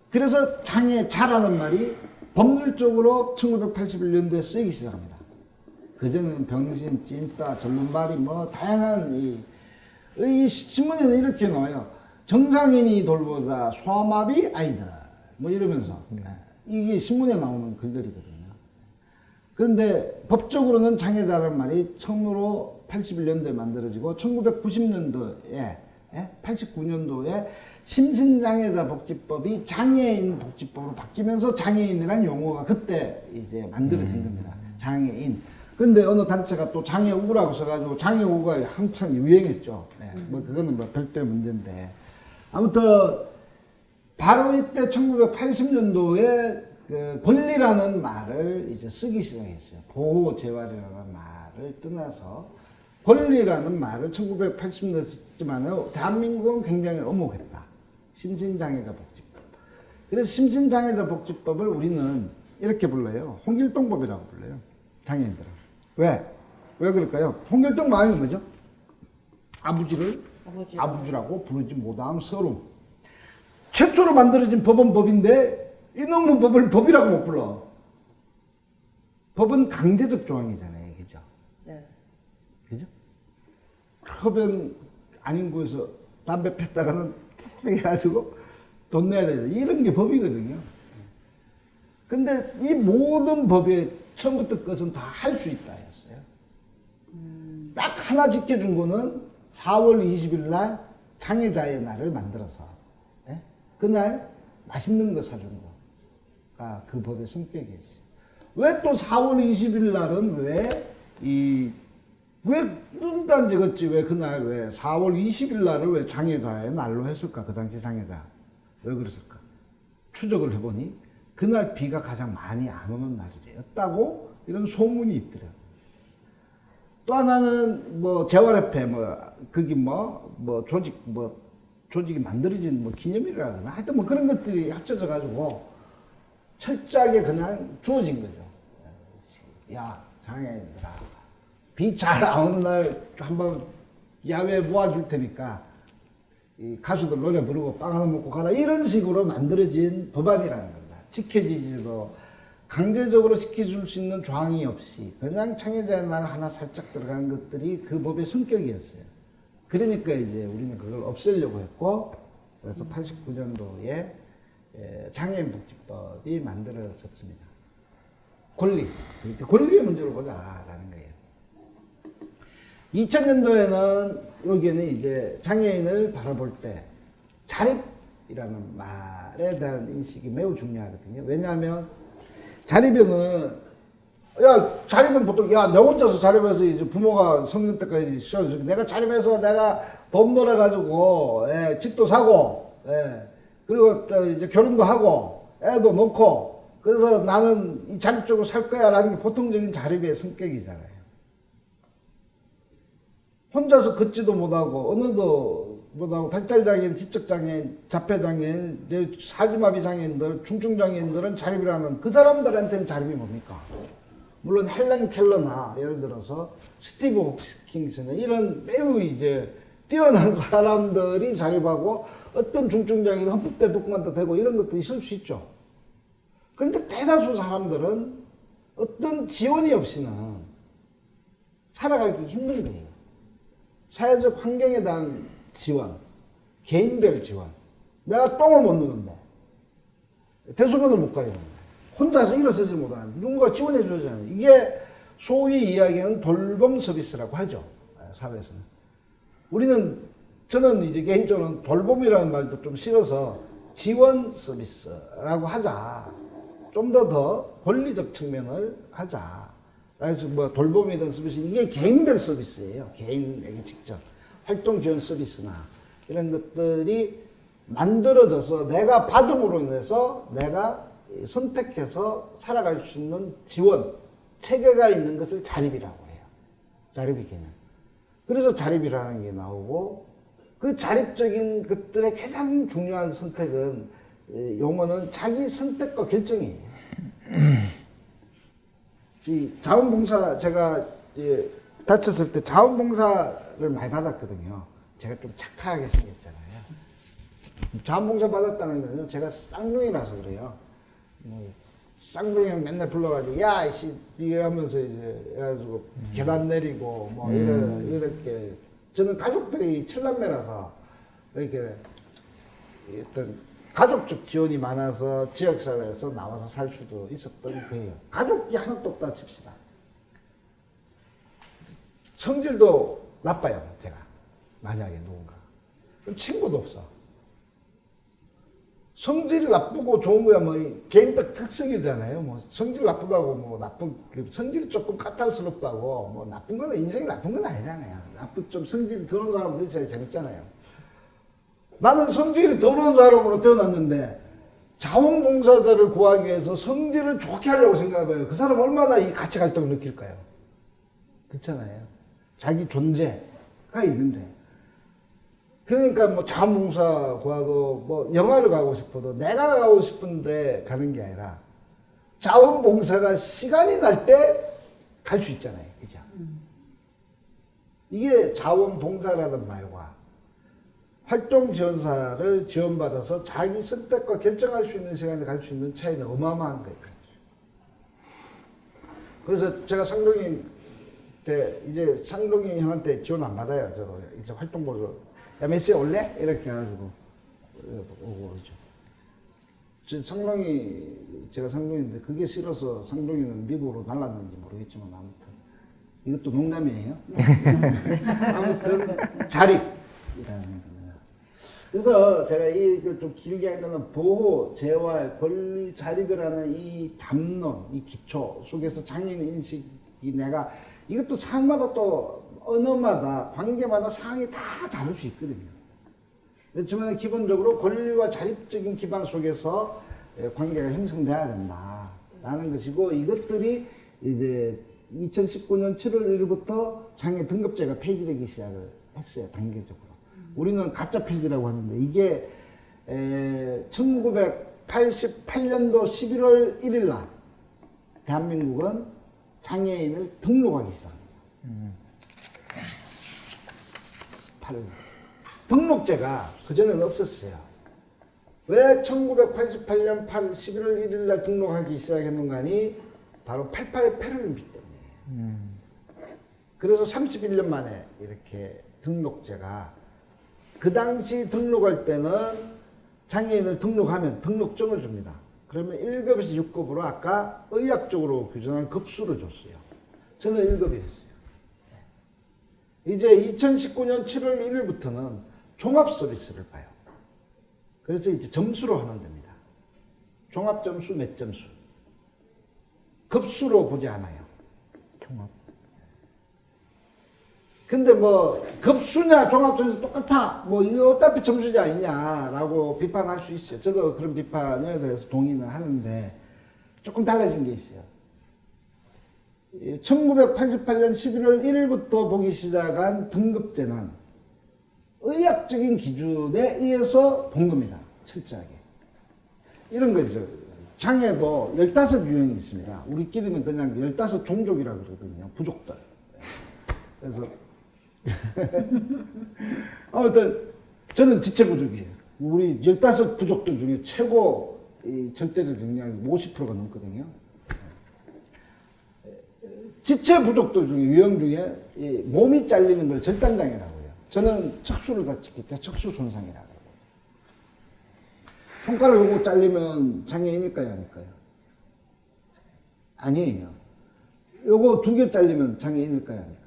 그래서 장애자라는 말이 법률적으로 1981년도에 쓰이기 시작합니다. 그전에는 병신, 찐따, 전문발이 뭐 다양한 이 신문에는 이렇게 나와요. 정상인이 돌보다 소아마비 아이들 뭐 이러면서 이게 신문에 나오는 글들이거든요. 그런데 법적으로는 장애자라는 말이 처음으로 81년도에 만들어지고 1990년도에 89년도에 심신장애자 복지법이 장애인 복지법으로 바뀌면서 장애인이라는 용어가 그때 이제 만들어진 겁니다. 장애인. 근데 어느 단체가 또 장애우라고 써가지고 장애우가 한참 유행했죠. 네, 뭐 그거는 뭐 별도의 문제인데. 아무튼 바로 이때 1980년도에 그 권리라는 말을 이제 쓰기 시작했어요. 보호 재활이라는 말을 떠나서 권리라는 말을 1980년대 썼지만은 대한민국은 굉장히 엄혹했다. 심신장애자 복지법. 그래서 심신장애자 복지법을 우리는 이렇게 불러요. 홍길동법이라고 불러요. 장애인들은. 왜? 왜 그럴까요? 홍길동 말이 뭐죠? 아버지라고 부르지 못한 서름. 최초로 만들어진 법은 법인데 이놈의 법을 법이라고 못 불러. 법은 강제적 조항이잖아요. 그죠? 네. 그죠? 흡연 아닌 곳에서 담배 폈다가는 해가지고 돈 내야 되죠. 이런 게 법이거든요. 근데 이 모든 법의 처음부터 끝은 다 할 수 있다 했어요. 딱 하나 지켜준 거는 4월 20일 날 장애자의 날을 만들어서 그날 맛있는 거 사준 거가 그 법의 성격이었어요. 왜 또 4월 20일 날은 왜 눈단 적었지? 왜 그날 왜 4월 20일 날을 왜 장애자의 날로 했을까? 그 당시 장애자 왜 그랬을까? 추적을 해보니 그날 비가 가장 많이 안 오는 날이었다고 이런 소문이 있더래요. 또 하나는 뭐 재활협회 거기 조직이 만들어진 기념일이라 하나 하여튼 뭐 그런 것들이 합쳐져 가지고 철저하게 그냥 주어진 거죠. 야, 장애인들아, 비 잘 안 오는 날 한번 야외에 모아줄 테니까 이 가수들 노래 부르고 빵 하나 먹고 가라, 이런 식으로 만들어진 법안이라는 겁니다. 지켜지지도 강제적으로 지켜줄 수 있는 조항이 없이 그냥 창의자의 날 하나 살짝 들어간 것들이 그 법의 성격이었어요. 그러니까 이제 우리는 그걸 없애려고 했고, 그래서 89년도에 장애인 복지법이 만들어졌습니다. 권리, 그러니까 권리의 문제를 보자라는 거예요. 2000년도에는 여기에는 이제 장애인을 바라볼 때 자립이라는 말에 대한 인식이 매우 중요하거든요. 왜냐하면 자립은, 야, 자립은 보통, 야, 내 혼자서 자립해서 이제 부모가 성년 때까지 쉬어주고, 내가 자립해서 내가 돈 벌어가지고, 집도 사고, 그리고 또 이제 결혼도 하고, 애도 놓고, 그래서 나는 이 자립적으로 살 거야 라는 게 보통적인 자립의 성격이잖아요. 혼자서 걷지도 못하고, 언어도 못하고, 발달장애인, 지적장애인, 자폐장애인, 사지마비 장애인들, 중증장애인들은 자립이라면 그 사람들한테는 자립이 뭡니까? 물론 헬렌 켈러나 예를 들어서 스티브 호킹스나 이런 매우 이제 뛰어난 사람들이 자립하고 어떤 중증장애인 헌법대법관도 되고 이런 것도 있을 수 있죠. 그런데 대다수 사람들은 어떤 지원이 없이는 살아가기 힘든 거예요. 사회적 환경에 대한 지원, 개인별 지원. 내가 똥을 못 누는데, 대소변을 못 가리는데, 혼자서 일어서지 못하는 누군가 지원해 주잖아요. 이게 소위 이야기하는 돌봄 서비스라고 하죠. 사회에서는. 저는 이제 개인적으로는 돌봄이라는 말도 좀 싫어서 지원 서비스라고 하자. 좀 더 권리적 측면을 하자. 그래서 뭐 돌봄이든 서비스, 이게 개인별 서비스예요. 개인에게 직접. 활동 지원 서비스나 이런 것들이 만들어져서 내가 받음으로 인해서 내가 선택해서 살아갈 수 있는 지원, 체계가 있는 것을 자립이라고 해요. 자립의 개념. 그래서 자립이라는 게 나오고, 그 자립적인 것들의 가장 중요한 선택은, 용어는 자기 선택과 결정이에요. 자원봉사, 제가 다쳤을 때 자원봉사를 많이 받았거든요. 제가 좀 착하게 생겼잖아요. 자원봉사 받았다는 거는 제가 쌍둥이라서 그래요. 쌍둥이 형 맨날 불러가지고, 야, 이씨, 이러면서 이제, 해가지고, 계단 내리고, 뭐, 이렇게. 저는 가족들이 7남매라서, 이렇게, 어떤, 가족적 지원이 많아서 지역사회에서 나와서 살 수도 있었던 거예요. 가족이 하나도 없다 칩시다. 성질도 나빠요, 제가. 만약에 누군가. 그럼 친구도 없어. 성질이 나쁘고 좋은 거야, 뭐, 개인적 특성이잖아요. 뭐, 성질 나쁘다고, 뭐, 성질이 조금 까탈스럽다고, 뭐, 나쁜 거는, 인생이 나쁜 건 아니잖아요. 좀 성질이 더러운 사람들이 제일 재밌잖아요. 나는 성질이 더러운 사람으로 태어났는데, 자원봉사자를 구하기 위해서 성질을 좋게 하려고 생각해봐요. 그 사람 얼마나 이 가치 갈등을 느낄까요? 그렇잖아요. 자기 존재가 있는데. 그러니까 뭐 자원봉사 구하고 뭐 영화를 가고 싶어도 내가 가고 싶은데 가는 게 아니라 자원봉사가 시간이 날 때 갈 수 있잖아요. 그죠? 이게 자원봉사라는 말과 활동지원사를 지원받아서 자기 선택과 결정할 수 있는 시간에 갈 수 있는 차이는 어마어마한 거예요. 그래서 제가 상동이 때 이제 상동이 형한테 지원 안 받아요. 저 이제 활동보조 야, 몇 시에 올래? 이렇게 해가지고 오고 그러죠. 제가 상동인데 그게 싫어서 상동이는 미국으로 날랐는지 모르겠지만 아무튼 이것도 농담이에요. 아무튼 자립이라는 겁니다. 그래서 제가 이걸 좀 길게 하기는 보호, 재활, 권리, 자립이라는 이 담론, 이 기초 속에서 장애인 인식이 내가 이것도 사람마다 또 언어마다 관계마다 상황이 다 다를 수 있거든요. 그렇지만 기본적으로 권리와 자립적인 기반 속에서 관계가 형성돼야 된다라는 것이고 이것들이 이제 2019년 7월 1일부터 장애 등급제가 폐지되기 시작을 했어요. 단계적으로. 우리는 가짜 폐지라고 하는데 이게 1988년도 11월 1일 날 대한민국은 장애인을 등록하기 시작합니다. 8월. 등록제가 그전에는 없었어요. 왜 1988년 8월 11월 1일 날 등록하기 시작했는가니 바로 88 패럴림픽 때문에. 그래서 31년 만에 이렇게 등록제가, 그 당시 등록할 때는 장애인을 등록하면 등록증을 줍니다. 그러면 1급에서 6급으로 아까 의학적으로 규정한 급수를 줬어요. 저는 1급이었어요. 이제 2019년 7월 1일부터는 종합 서비스를 봐요. 그래서 이제 점수로 하면 됩니다. 종합 점수 몇 점수. 급수로 보지 않아요. 종합. 근데 뭐 급수냐 종합 점수 똑같아. 뭐 이거 어차피 점수지 아니냐라고 비판할 수 있어요. 저도 그런 비판에 대해서 동의는 하는데 조금 달라진 게 있어요. 1988년 11월 1일부터 보기 시작한 등급제는 의학적인 기준에 의해서 본 겁니다. 철저하게. 이런 거죠. 장애도 15유형이 있습니다. 우리끼리는 그냥 15종족이라고 그러거든요. 부족들. 그래서 아무튼 저는 지체부족이에요. 우리 15부족들 중에 최고 이 절대적 능력이 50%가 넘거든요. 지체부족들 중에 유형 중에 이 몸이 잘리는 걸 절단장애라고 해요. 저는 척수를 다쳤기 때문에 척수 손상이라고 해요. 손가락 요거 잘리면 장애인일까요? 아닐까요? 아니에요. 요거 2개 잘리면 장애인일까요? 아닐까요?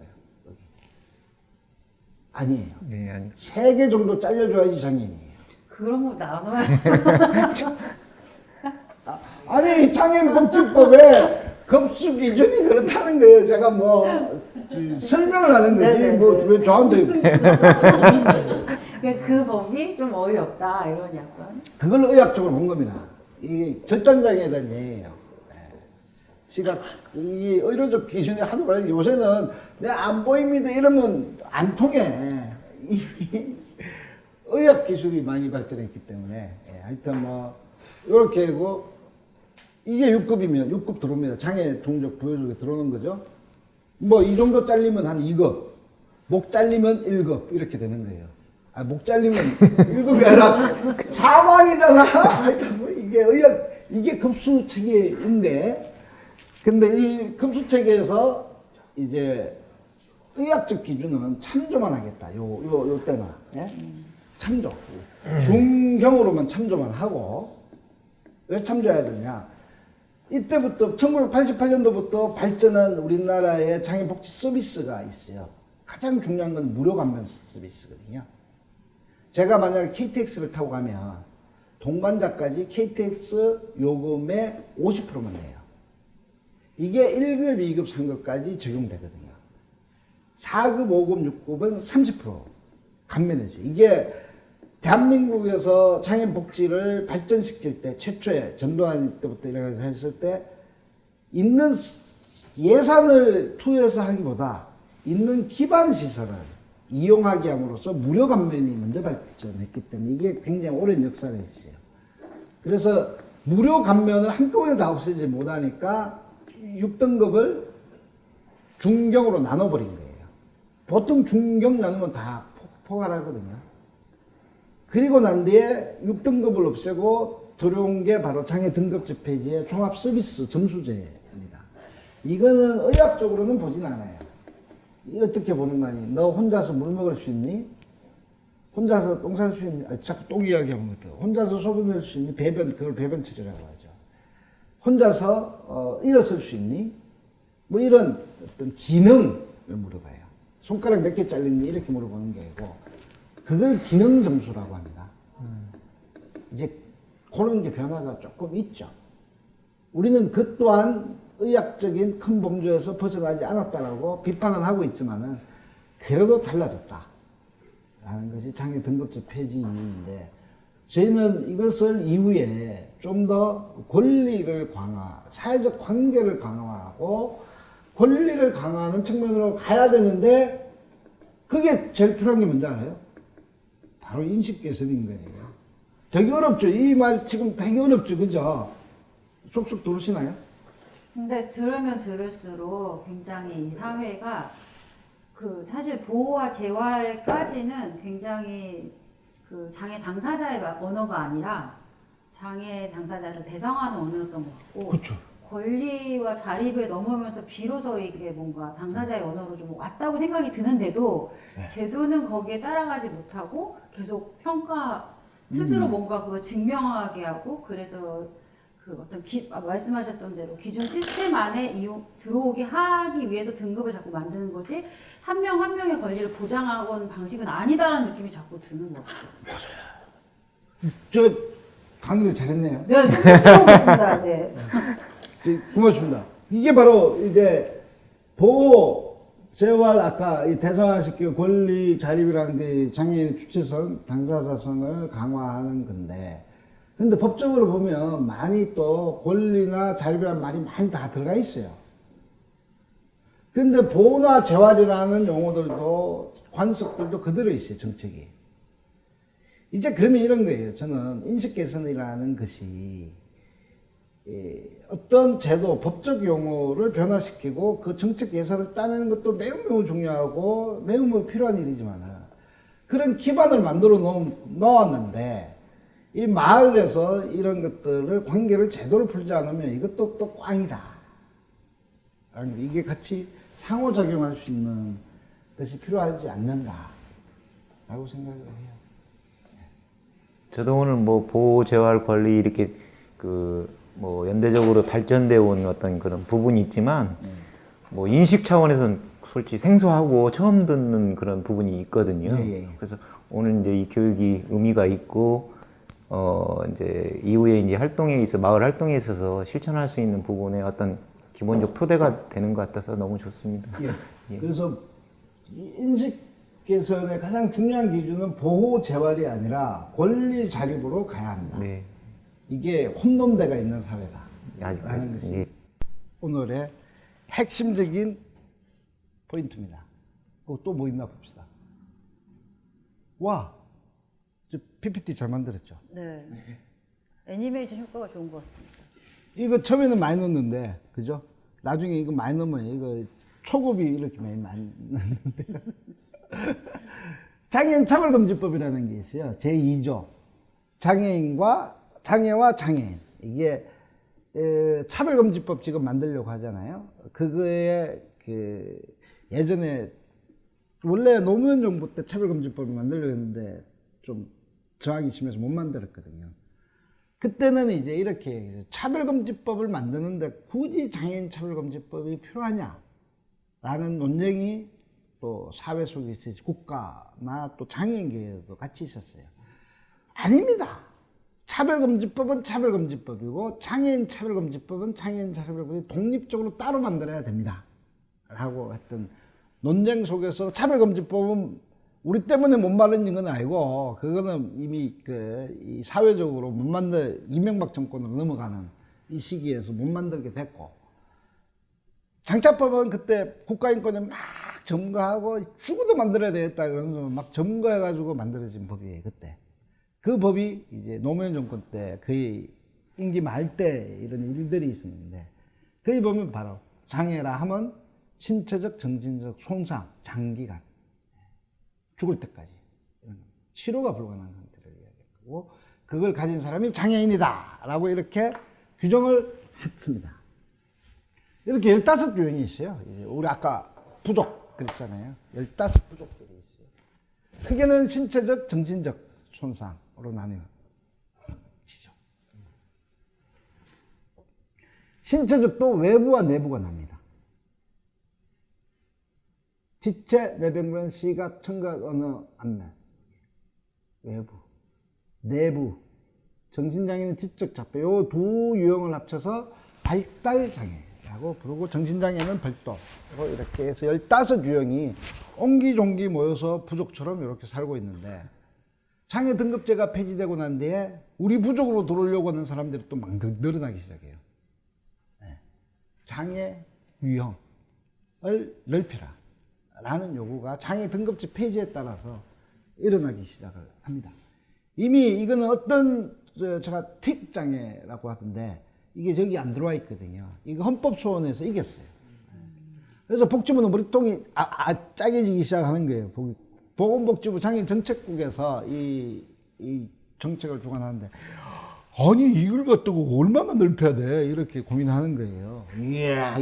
아니에요. 네, 아니. 3개 정도 잘려줘야지 장애인이에요. 그런 거 나눠야 아니, 장애인복지법에 급수 기준이 그렇다는 거예요. 제가 뭐 설명을 하는 거지. 네네네. 뭐 왜 저한테 그 법이 좀 어이없다 이런 약간. 그걸 의학적으로 본 겁니다. 이게 절단장애에 대한 예예요. 시각 이 의료적 기준이 하도 많이 요새는 내 안 보입니다 이러면 안 통해. 이미 의학 기술이 많이 발전했기 때문에 하여튼 뭐 이렇게 하고 이게 6급이면 6급 들어옵니다. 장애 종족 부여족에 들어오는 거죠. 뭐 이 정도 잘리면 한 2급, 목 잘리면 1급 이렇게 되는 거예요. 아, 목 잘리면 1급이 아니라 사망이잖아. 하여튼 뭐 이게 의학 이게 급수 체계인데, 근데 이 급수 체계에서 이제 의학적 기준은 참조만 하겠다. 요 때나 예? 참조. 중경으로만 참조만 하고. 왜 참조해야 되냐? 이때부터 1988년도부터 발전한 우리나라의 장애복지 서비스가 있어요. 가장 중요한 건 무료 감면 서비스거든요. 제가 만약에 KTX를 타고 가면 동반자까지 KTX 요금의 50%만 내요. 이게 1급, 2급, 3급까지 적용되거든요. 4급, 5급, 6급은 30% 감면해줘요. 이게 대한민국에서 장애복지를 발전시킬 때 최초에 전두환 때부터 이렇게 했을 때 있는 예산을 투여해서 하기보다 있는 기반 시설을 이용하게 함으로써 무료 감면이 먼저 발전했기 때문에 이게 굉장히 오랜 역사가 있어요. 그래서 무료 감면을 한꺼번에 다 없애지 못하니까 6등급을 중경으로 나눠버린 거예요. 보통 중경 나누면 다 포괄하거든요. 그리고 난 뒤에 6등급을 없애고 들어온 게 바로 장애 등급제 폐지의 종합 서비스 점수제입니다. 이거는 의학적으로는 보진 않아요. 어떻게 보는 거 아니? 너 혼자서 물 먹을 수 있니? 혼자서 똥 쌀 수 있니? 자꾸 똥 이야기하는 것도. 혼자서 소변 낼 수 있니? 배변, 그걸 배변 처리라고 하죠. 혼자서 일어설 수 있니? 뭐 이런 어떤 기능을 물어봐요. 손가락 몇 개 잘렸니? 이렇게 물어보는 게 아니고 그걸 기능 점수라고 합니다. 이제 그런 게 변화가 조금 있죠. 우리는 그 또한 의학적인 큰 범주에서 벗어나지 않았다라고 비판을 하고 있지만은 그래도 달라졌다 라는 것이 장애 등급제 폐지 이유인데, 저희는 이것을 이후에 좀 더 권리를 강화, 사회적 관계를 강화하고 권리를 강화하는 측면으로 가야 되는데, 그게 제일 필요한 게 뭔지 알아요? 바로 인식 개선인 거예요. 되게 어렵죠. 이 말 지금 되게 어렵죠. 그죠? 쏙쏙 들으시나요? 근데 들으면 들을수록 굉장히 이 사회가 그 사실 보호와 재활까지는 굉장히 그 장애 당사자의 언어가 아니라 장애 당사자를 대상하는 언어였던 것 같고 그렇죠. 권리와 자립을 넘으면서 비로소 이게 뭔가 당사자의 언어로 좀 왔다고 생각이 드는데도 네. 제도는 거기에 따라가지 못하고 계속 평가 스스로 뭔가 그걸 증명하게 하고 그래서 그 어떤 말씀하셨던 대로 기존 시스템 안에 들어오게 하기 위해서 등급을 자꾸 만드는 거지 한 명 한 명의 권리를 보장하는 방식은 아니다라는 느낌이 자꾸 드는 것 같아요. 저 강의를 잘했네요. 네, 좀 들어보겠습니다. 네. 고맙습니다. 이게 바로 이제 보호, 재활, 아까 이 대상화시키고 권리 자립이라는 게 장애인의 주체성, 당사자성을 강화하는 건데, 근데 법적으로 보면 많이 또 권리나 자립이라는 말이 많이 다 들어가 있어요. 근데 보호나 재활이라는 용어들도 관습들도 그대로 있어요, 정책이. 이제 그러면 이런 거예요. 저는 인식 개선이라는 것이 어떤 제도, 법적 용어를 변화시키고 그 정책 개선을 따내는 것도 매우 중요하고 매우 필요한 일이지만 그런 기반을 만들어 놓았는데 이 마을에서 이런 것들을 관계를 제대로 풀지 않으면 이것도 또 꽝이다. 이게 같이 상호작용할 수 있는 것이 필요하지 않는가 라고 생각을 해요. 저도 오늘 뭐 보호, 재활, 권리 이렇게 뭐 연대적으로 발전되어 온 어떤 그런 부분이 있지만 뭐 인식 차원에서는 솔직히 생소하고 처음 듣는 그런 부분이 있거든요. 예. 그래서 오늘 이제 이 교육이 의미가 있고 이제 이후에 이제 활동에 있어 마을 활동에 있어서 실천할 수 있는 부분에 어떤 기본적 토대가 되는 것 같아서 너무 좋습니다. 예. 그래서 인식 개선의 가장 중요한 기준은 보호 재활이 아니라 권리 자립으로 가야 한다. 네. 이게 혼돈대가 있는 사회다. 아주 라는 것이 예. 오늘의 핵심적인 포인트입니다. 또 뭐 있나 봅시다. 와, 저 PPT 잘 만들었죠. 네. 애니메이션 효과가 좋은 것 같습니다. 이거 처음에는 많이 넣었는데, 그죠? 나중에 이거 많이 넣으면 이거 초급이 이렇게 많이 넣는데. 장애인 차별금지법이라는 게 있어요. 제2조. 장애와 장애인. 이게 차별금지법 지금 만들려고 하잖아요. 그거에 예전에 원래 노무현 정부 때 차별금지법을 만들려고 했는데 좀 저항이 심해서 못 만들었거든요. 그때는 이제 이렇게 차별금지법을 만드는데 굳이 장애인 차별금지법이 필요하냐? 라는 논쟁이 또 사회 속에 있어요. 국가나 또 장애인계에도 같이 있었어요. 아닙니다. 차별금지법은 차별금지법이고 장애인 차별금지법은 장애인 차별금지법이 독립적으로 따로 만들어야 됩니다. 라고 했던 논쟁 속에서 차별금지법은 우리 때문에 못 만든 건 아니고 그거는 이미 이 사회적으로 못 이명박 정권으로 넘어가는 이 시기에서 못 만들게 됐고 장차법은 그때 국가인권을 막 점거하고 죽어도 만들어야 되겠다 그러면서 막 점거해가지고 만들어진 법이에요. 그때 그 법이 이제 노무현 정권 때 거의 임기 말 때 이런 일들이 있었는데 거기 보면 바로 장애라 하면 신체적 정신적 손상 장기간 죽을 때까지 치료가 불가능한 상태를 이야기하고 그걸 가진 사람이 장애인이다 라고 이렇게 규정을 했습니다. 이렇게 15유형이 있어요. 이제 우리 아까 부족 그랬잖아요. 15부족들이 있어요. 크게는 신체적 정신적 손상으로 나뉘어지죠. 신체적도 외부와 내부가 납니다. 지체, 내병변, 시각, 청각, 언어, 안면. 외부. 내부. 정신장애는 지적 자폐. 요 두 유형을 합쳐서 발달장애라고 부르고 정신장애는 별도로 이렇게 해서 15유형이 옹기종기 모여서 부족처럼 이렇게 살고 있는데 장애 등급제가 폐지되고 난 뒤에 우리 부족으로 들어오려고 하는 사람들이 또 막 늘어나기 시작해요. 장애 유형을 넓혀라 라는 요구가 장애 등급제 폐지에 따라서 일어나기 시작을 합니다. 이미 이거는 어떤 제가 틱 장애라고 하던데 이게 저기 안 들어와 있거든요. 이거 헌법 소원에서 이겼어요. 그래서 복지부는 머리통이 짜게지기 시작하는 거예요. 보건복지부 장애인정책국에서 이 정책을 주관하는데 아니 이걸 갖다가 얼마나 넓혀야 돼 이렇게 고민하는 거예요. 이야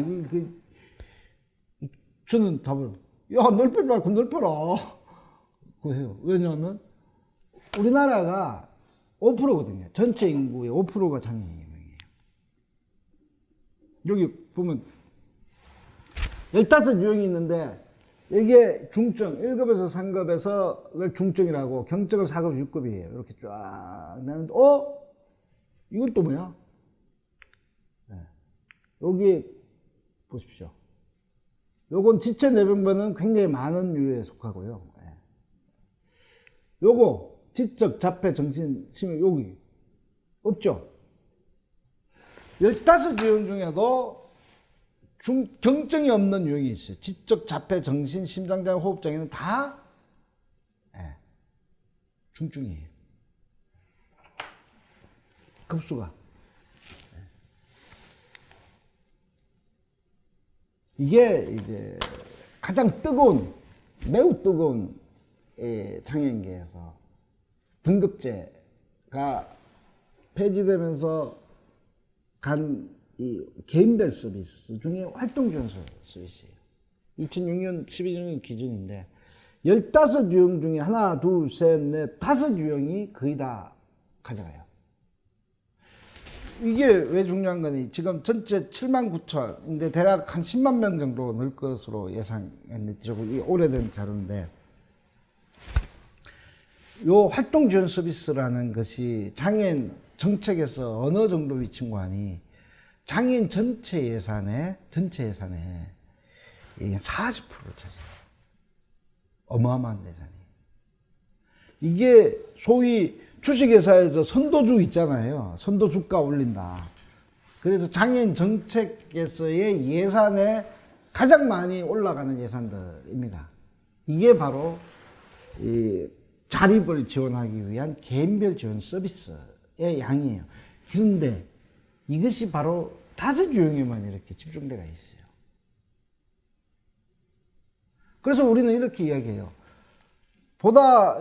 저는 답을 야 넓히지 말고 넓혀라 그래요. 왜냐하면 우리나라가 5%거든요. 전체 인구의 5%가 장애인이에요. 여기 보면 15유형이 있는데 이게 중증 1급에서 3급에서 중증이라고 경증은 4급 6급이에요. 이렇게 쫙 나는데 이건 또 뭐야? 네. 여기 보십시오. 요건 지체 내병변은 굉장히 많은 유에 속하고요. 네. 요거 지적 자폐 정신 심해 여기 없죠. 15유형 중에도 경증이 없는 유형이 있어요. 지적 자폐 정신 심장장애 호흡장애는 다 중증이에요. 급수가. 이게 이제 가장 매우 뜨거운 장애인계에서 등급제가 폐지되면서 간 이 개인별 서비스 중에 활동지원 서비스예요. 2006년 12년 기준인데 15유형 중에 하나, 둘, 셋, 넷, 5유형이 거의 다 가져가요. 이게 왜 중요한 거니? 지금 전체 7만 9천인데 대략 한 10만 명 정도 늘 것으로 예상했는데 이 오래된 자료인데 요 활동 지원 서비스라는 것이 장애인 정책에서 어느 정도 위치인가니 장애인 전체 예산의 이게 40%를 차지해요. 어마어마한 예산이. 이게 소위 주식회사에서 선도주 있잖아요. 선도주가 올린다. 그래서 장애인 정책에서의 예산에 가장 많이 올라가는 예산들입니다. 이게 바로 이 자립을 지원하기 위한 개인별 지원 서비스의 양이에요. 그런데 이것이 바로 5유형에만 이렇게 집중되어 있어요. 그래서 우리는 이렇게 이야기해요. 보다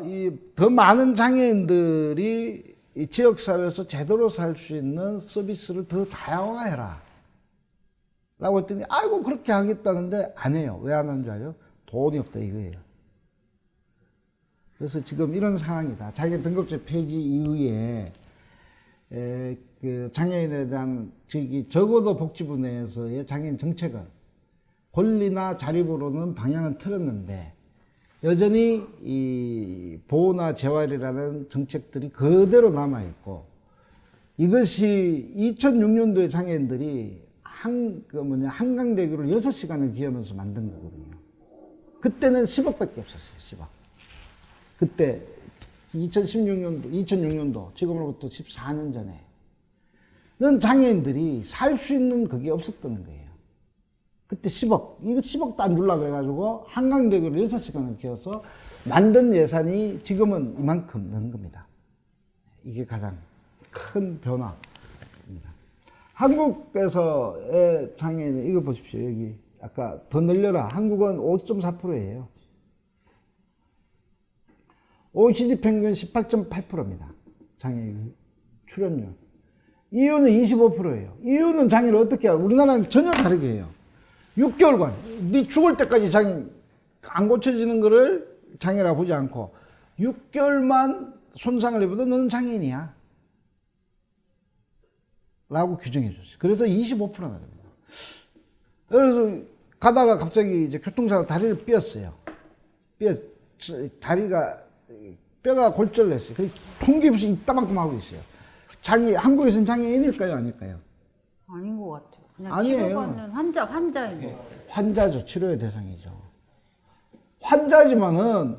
더 많은 장애인들이 이 지역사회에서 제대로 살 수 있는 서비스를 더 다양화해라. 라고 했더니, 아이고, 그렇게 하겠다는데 안 해요. 왜 안 하는 줄 알아요? 돈이 없다 이거예요. 그래서 지금 이런 상황이다. 장애인 등급제 폐지 이후에 그 장애인에 대한 적어도 복지부 내에서의 장애인 정책은 권리나 자립으로는 방향을 틀었는데 여전히 이 보호나 재활이라는 정책들이 그대로 남아있고 이것이 2006년도에 장애인들이 한강대교를 6시간을 기하면서 만든 거거든요. 그때는 10억밖에 없었어요. 10억. 그때 2006년도 지금으로부터 14년 전에는 장애인들이 살 수 있는 그게 없었던 거예요. 그때 10억, 이거 10억도 안 주려고 그래가지고 한강대교를 6시간을 기어서 만든 예산이 지금은 이만큼 는 겁니다. 이게 가장 큰 변화입니다. 한국에서의 장애인, 이거 보십시오. 여기 아까 더 늘려라. 한국은 5.4%예요. OECD 평균 18.8%입니다. 장애인 출연율. 이유는 25%예요. 이유는 장애를 어떻게 해요? 우리나라는 전혀 다르게 해요. 6개월간, 네 죽을 때까지 장애 안 고쳐지는 거를 장애라고 보지 않고 6개월만 손상을 입어도 너는 장애인이야. 라고 규정해 줬어요. 그래서 25%나 됩니다. 그래서 가다가 갑자기 이제 교통사고 다리를 삐었어요. 뼈가 골절을 했어요. 그래서 통깁시 이따만큼 하고 있어요. 한국에서는 장애인일까요? 아닐까요? 아닌 것 같아요. 그냥 아니에요. 치료받는 환자인 거. 환자죠. 치료의 대상이죠. 환자지만은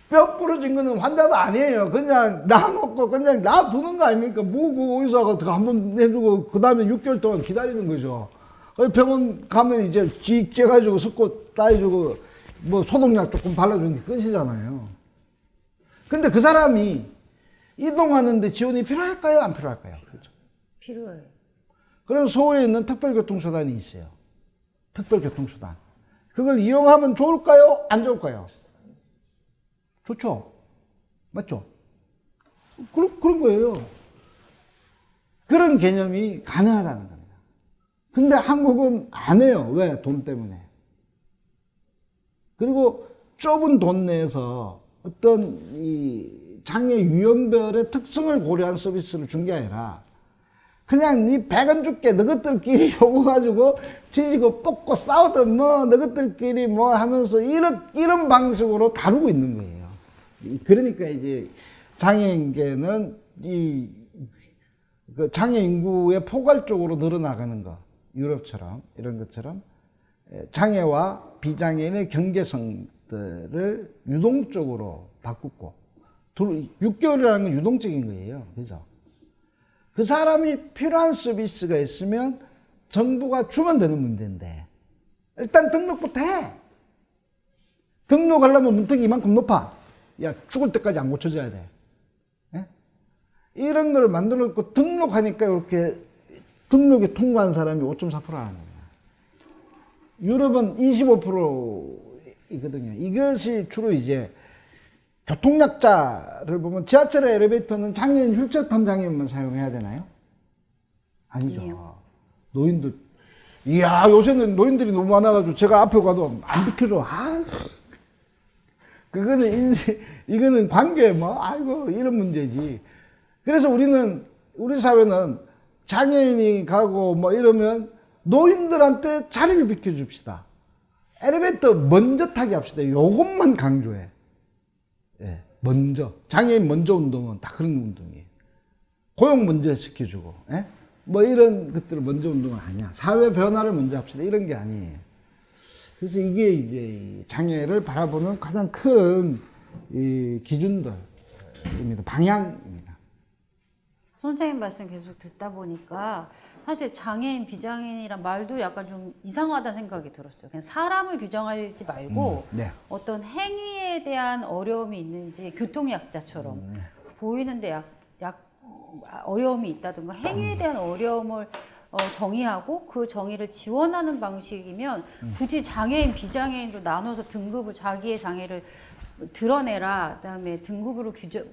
뼈 부러진 거는 환자도 아니에요. 그냥 놔놓고 그냥 놔두는 거 아닙니까? 그 의사가 한번 해주고 그 다음에 6개월 동안 기다리는 거죠. 병원 가면 이제 찌가지고 섞고 따해주고 뭐 소독약 조금 발라주는 게 끝이잖아요. 근데 그 사람이 이동하는데 지원이 필요할까요? 안 필요할까요? 그렇죠. 필요해요. 그럼 서울에 있는 특별교통수단이 있어요. 특별교통수단. 그걸 이용하면 좋을까요? 안 좋을까요? 좋죠. 맞죠? 그런 거예요. 그런 개념이 가능하다는 겁니다. 근데 한국은 안 해요. 왜? 돈 때문에. 그리고 좁은 돈 내에서 어떤 이 장애 유형별의 특성을 고려한 서비스를 준 게 아니라 그냥 니 100원 줄게 너희들끼리 요구가지고 지지고 뽑고 싸우든 뭐 너희들끼리 뭐 하면서 이런 방식으로 다루고 있는 거예요. 그러니까 이제 장애인계는 그 장애 인구의 포괄적으로 늘어나가는 거, 유럽처럼 이런 것처럼 장애와 비장애인의 경계성들을 유동적으로 바꾸고 6개월이라는 건 유동적인 거예요. 그죠? 그 사람이 필요한 서비스가 있으면 정부가 주면 되는 문제인데 일단 등록부터 해. 등록하려면 문턱이 이만큼 높아. 야, 죽을 때까지 안 고쳐져야 돼. 예? 이런 걸 만들어 놓고 등록하니까 이렇게 등록에 통과한 사람이 5.4%라는 거예요. 유럽은 25%이거든요. 이것이 주로 이제 교통약자를 보면 지하철의 엘리베이터는 장애인 휠체어 탄 장애인만 사용해야 되나요? 아니죠. 아니에요. 노인들, 이야, 요새는 노인들이 너무 많아가지고 제가 앞에 가도 안 비켜줘. 그거는 이거는 관계 아이고, 이런 문제지. 그래서 우리 사회는 장애인이 가고 이러면 노인들한테 자리를 비켜줍시다. 엘리베이터 먼저 타게 합시다. 요것만 강조해. 예, 먼저. 장애인 먼저 운동은 다 그런 운동이에요. 고용 먼저 시켜주고, 예? 이런 것들을 먼저 운동은 아니야. 사회 변화를 먼저 합시다. 이런 게 아니에요. 그래서 이게 이제 장애를 바라보는 가장 큰 기준들입니다. 방향입니다. 선생님 말씀 계속 듣다 보니까 사실 장애인, 비장애인이란 말도 약간 좀 이상하다는 생각이 들었어요. 그냥 사람을 규정하지 말고 네. 어떤 행위에 대한 어려움이 있는지 교통약자처럼 보이는데 어려움이 있다든가 행위에 대한 어려움을 정의하고 그 정의를 지원하는 방식이면 굳이 장애인, 비장애인으로 나눠서 등급을 자기의 장애를 드러내라, 그다음에 등급으로 이렇게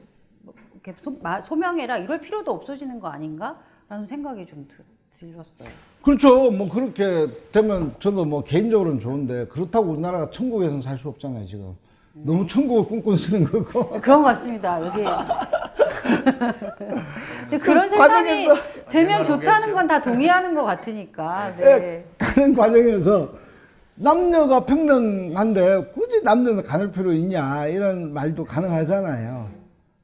소명해라 이럴 필요도 없어지는 거 아닌가라는 생각이 좀 들었어요. 그렇죠. 그렇게 되면 저도 개인적으로는 좋은데 그렇다고 우리나라가 천국에서는 살 수 없잖아요, 지금. 너무 천국을 꿈꾸는 쓰는 거고. 그런 것 같습니다. 여기. 그런 생각이 되면 좋다는 건 다 동의하는 것 같으니까. 네. 가는 과정에서 남녀가 평등한데 굳이 남녀는 가는 필요 있냐 이런 말도 가능하잖아요.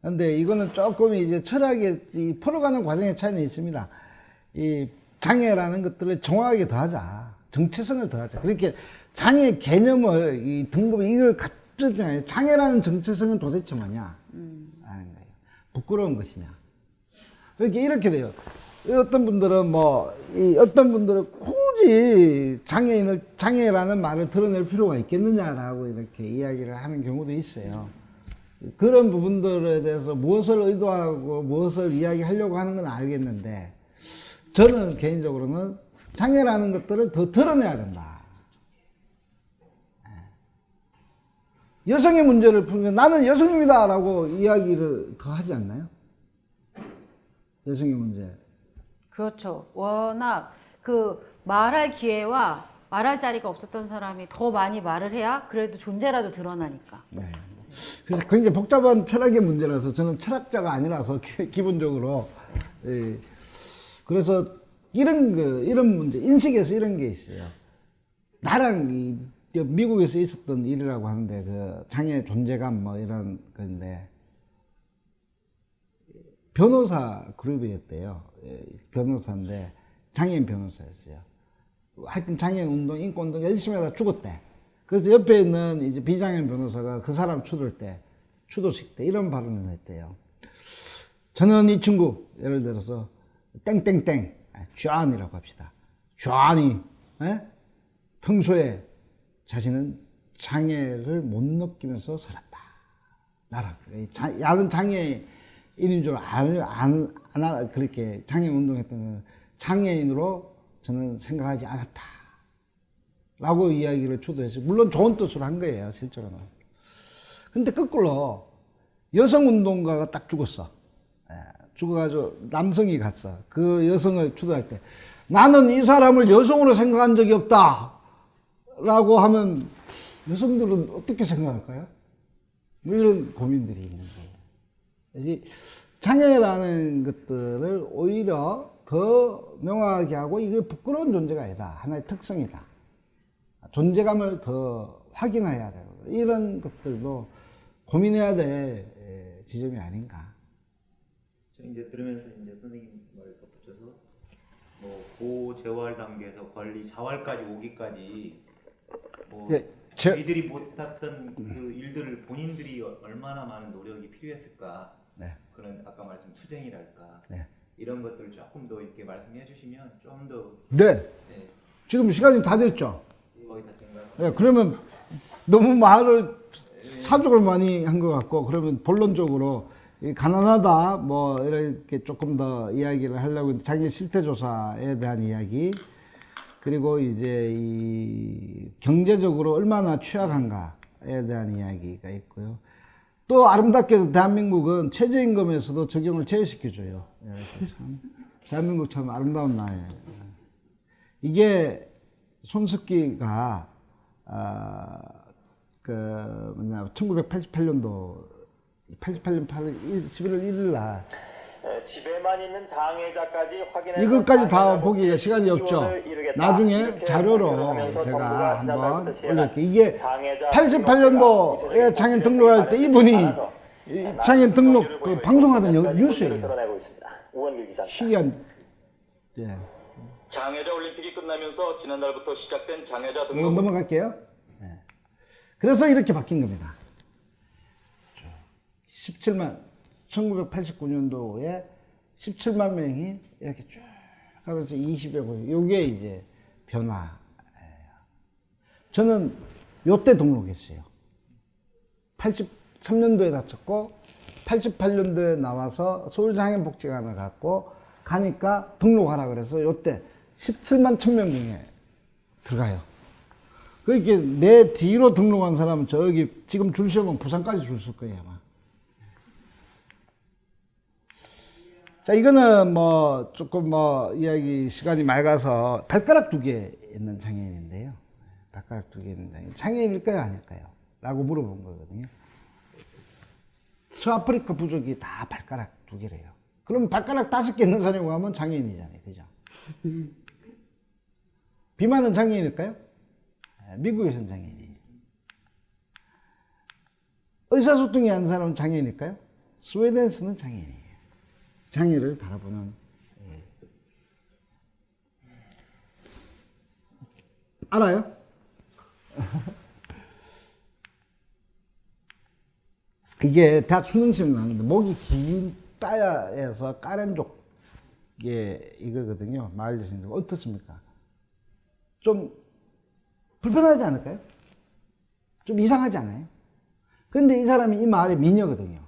근데 이거는 조금 이제 철학의 풀어가는 과정의 차이는 있습니다. 이 장애라는 것들을 정확하게 더하자. 정체성을 더하자. 그렇게 장애 개념을 이 등급을 이걸 갖추잖아요. 장애라는 정체성은 도대체 뭐냐? 아는 거예요. 부끄러운 것이냐? 이렇게 돼요. 어떤 분들은 어떤 분들은 굳이 장애라는 말을 드러낼 필요가 있겠느냐라고 이렇게 이야기를 하는 경우도 있어요. 그런 부분들에 대해서 무엇을 의도하고 무엇을 이야기하려고 하는 건 알겠는데, 저는 개인적으로는 장애라는 것들을 더 드러내야 된다. 여성의 문제를 풀면 나는 여성입니다 라고 이야기를 더 하지 않나요? 여성의 문제. 그렇죠. 워낙 말할 기회와 말할 자리가 없었던 사람이 더 많이 말을 해야 그래도 존재라도 드러나니까. 네. 그래서 굉장히 복잡한 철학의 문제라서 저는 철학자가 아니라서 기본적으로 그래서 이런 문제, 인식에서 이런 게 있어요. 나랑 미국에서 있었던 일이라고 하는데 그 장애 존재감 이런 건데 변호사 그룹이었대요. 변호사인데 장애인 변호사였어요. 하여튼 장애인 운동, 인권 운동 열심히 하다 죽었대. 그래서 옆에 있는 이제 비장애인 변호사가 그 사람 추도식 때 이런 발언을 했대요. 저는 이 친구, 예를 들어서 땡땡땡, 쟈안이라고 합시다. 쟈안이 평소에 자신은 장애를 못 느끼면서 살았다. 나라. 야는 장애 인인 줄 그렇게 장애인 운동했던 장애인으로 저는 생각하지 않았다. 라고 이야기를 주도했어요. 물론 좋은 뜻으로 한 거예요, 실제로는. 근데 거꾸로 여성 운동가가 딱 죽었어. 죽어가지고 남성이 갔어. 그 여성을 추도할 때 나는 이 사람을 여성으로 생각한 적이 없다. 라고 하면 여성들은 어떻게 생각할까요? 뭐 이런 고민들이 있는 거예요. 그래서 장애라는 것들을 오히려 더 명확하게 하고 이게 부끄러운 존재가 아니다. 하나의 특성이다. 존재감을 더 확인해야 되고 이런 것들도 고민해야 될 지점이 아닌가. 저 이제 들으면서 이제 선생님 말 덧붙여서 뭐 고재활 단계에서 관리 자활까지 오기까지 뭐 예, 저희들이 못했던 그 일들을 본인들이 얼마나 많은 노력이 필요했을까. 네. 그런 아까 말씀 투쟁이랄까. 네. 이런 것들을 조금 더 이렇게 말씀해 주시면 좀 더 네. 네, 지금 시간이 다 됐죠? 거의 다 된 것 같아요. 네, 그러면 너무 말을 사족을 많이 한 것 같고, 그러면 본론적으로 이 가난하다, 뭐, 이렇게 조금 더 이야기를 하려고 했는데, 장애 실태조사에 대한 이야기, 그리고 이제 이 경제적으로 얼마나 취약한가에 대한 이야기가 있고요. 또 아름답게도 대한민국은 최저임금에서도 적용을 제외시켜줘요. 참, 대한민국 참 아름다운 나라예요. 이게 손석기가 1988년도 88년 11월 1일 날 집에만 있는 장애자까지 확인해서 이것까지 다 보기가 시간이 없죠. 나중에 자료로 하면서 제가 정부가 한번 지난달부터 올릴게요. 이게 장애자 88년도에 장애인 등록할 때 이분이 장애인 등록 그 방송하던 뉴스예요. 드러내고 있습니다. 우원길 기자입니다. 희귀한 예. 장애자 올림픽이 끝나면서 지난달부터 시작된 장애자 이거 등록 넘어갈게요. 네. 그래서 이렇게 바뀐 겁니다. 1989년도에 17만 명이 이렇게 쭉 하면서 20여 번. 요게 이제 변화예요. 저는 요때 등록했어요. 83년도에 다쳤고 88년도에 나와서 서울장애인복지관을 갔고 가니까 등록하라 그래서 요때 17만 1000명 중에 들어가요. 그렇게 내 뒤로 등록한 사람은 저기 지금 줄 서면 부산까지 줄 설 거예요 아마. 자, 이거는 뭐 조금 뭐 이야기 시간이 맑아서 발가락 2개 있는 장애인인데요. 발가락 2개 있는 장애인. 장애인일까요, 아닐까요? 라고 물어본 거거든요. 서아프리카 부족이 다 발가락 2개래요. 그럼 발가락 5개 있는 사람이고 하면 장애인이잖아요. 그죠? 비만은 장애인일까요? 미국에서는 장애인이에요. 의사소통이 안 사람은 장애인일까요? 스웨덴에서는 장애인이에요. 장애를 바라보는. 알아요? 이게 대학 수능시험에 나왔는데 목이 긴 따야에서 까렌족에 이거거든요. 마을 여신들 어떻습니까? 좀 불편하지 않을까요? 좀 이상하지 않아요? 근데 이 사람이 이 마을의 미녀거든요.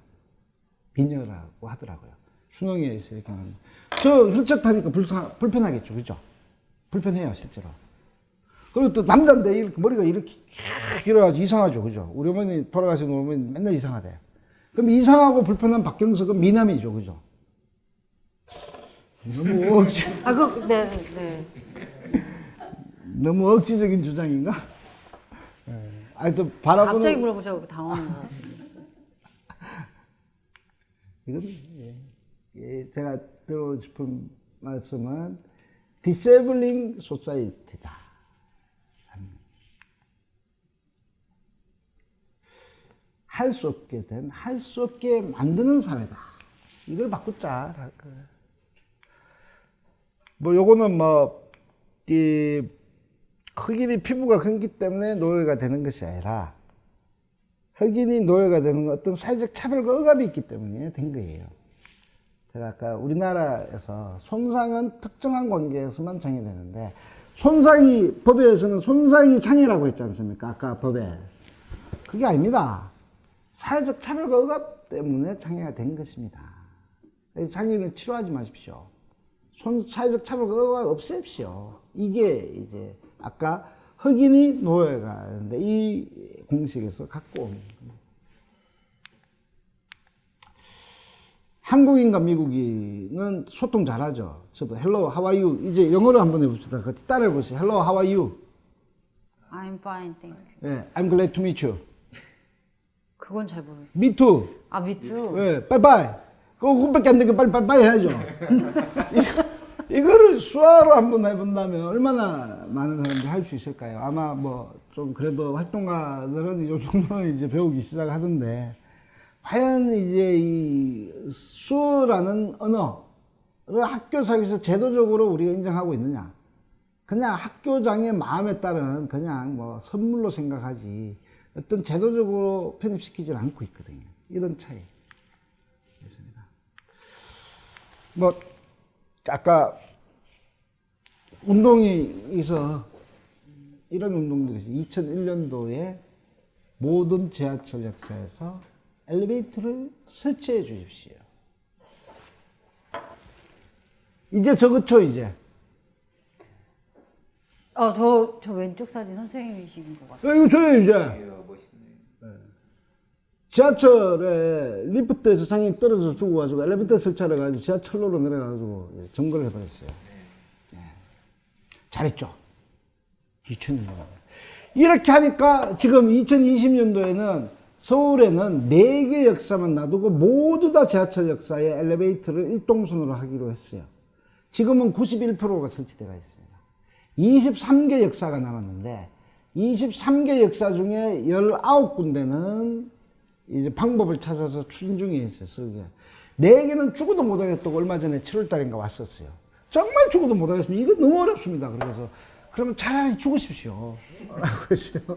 미녀라고 하더라고요. 수능에 있어 이렇게 하는. 저 휠체어 타니까 불편하겠죠, 그죠? 불편해요, 실제로. 그리고 또 남자인데 이렇게 머리가 이렇게 길어가지고 이상하죠, 그죠? 우리 어머니 돌아가신 어머니 맨날 이상하대요. 그럼 이상하고 불편한 박경석은 미남이죠, 그죠? 너무 억지. 네. 너무 억지적인 주장인가? 아니 또 바라보는. 갑자기 물어보셔서 당황한 거. 이건 제가 드리고 싶은 말씀은 디세블링 소사이티다. 할 수 없게 된, 할 수 없게 만드는 사회다. 이걸 바꾸자. 할 거예요. 뭐 요거는 뭐 이 흑인이 피부가 크기 때문에 노예가 되는 것이 아니라 흑인이 노예가 되는 건 어떤 사회적 차별과 억압이 있기 때문에 된 거예요. 제가 아까 우리나라에서 손상은 특정한 관계에서만 정의되는데 법에서는 손상이 장애라고 했지 않습니까? 아까 법에. 그게 아닙니다. 사회적 차별과 억압 때문에 장애가 된 것입니다. 장애인을 치료하지 마십시오. 사회적 차별을 없애십시오. 이게 이제 아까 흑인이 노예가 되는데 이 공식에서 갖고 온 겁니다. 한국인과 미국인은 소통 잘하죠. 저도 hello, how are you? 이제 영어로 한번 해봅시다. 같이 따라해 보세요. hello, how are you? I'm fine, thank you. 예, I'm glad to meet you. 그건 잘 모르겠어요. Me too. 아, me too. 예, 빠이빠이. 그거밖에 안 되니까 빨리 해야죠. 이거를 수화로 한번 해본다면 얼마나 많은 사람들이 할 수 있을까요? 아마 뭐 좀 그래도 활동가들은 요 정도는 이제 배우기 시작하던데, 과연 이제 이 수어라는 언어를 학교사에서 제도적으로 우리가 인정하고 있느냐? 그냥 학교장의 마음에 따른 그냥 뭐 선물로 생각하지 어떤 제도적으로 편입시키질 않고 있거든요. 이런 차이. 있습니다. 뭐 아까 운동이 있어 이런 운동들이 있어요. 2001년도에 모든 지하철 역사에서 엘리베이터를 설치해 주십시오. 이제 저거죠 이제. 저 왼쪽 사진 선생님이신 것 같아요. 이거 저예요 이제. 지하철에 리프트에서 장애인 떨어져 죽어가지고 엘리베이터 설치하러 가지고 지하철로로 내려가지고 점거를 해버렸어요. 네. 잘했죠. 2000년도. 이렇게 하니까 지금 2020년도에는 서울에는 4개 역사만 놔두고 모두 다 지하철 역사에 엘리베이터를 일동선으로 하기로 했어요. 지금은 91%가 설치되어 있습니다. 23개 역사가 남았는데 23개 역사 중에 19군데는 이제 방법을 찾아서 추진 중에 있어요. 설계. 4개는 죽어도 못하겠다고 얼마 전에 7월달인가 왔었어요. 정말 죽어도 못하겠습니다. 이거 너무 어렵습니다. 그래서 그러면 차라리 죽으십시오. 라고 했어요.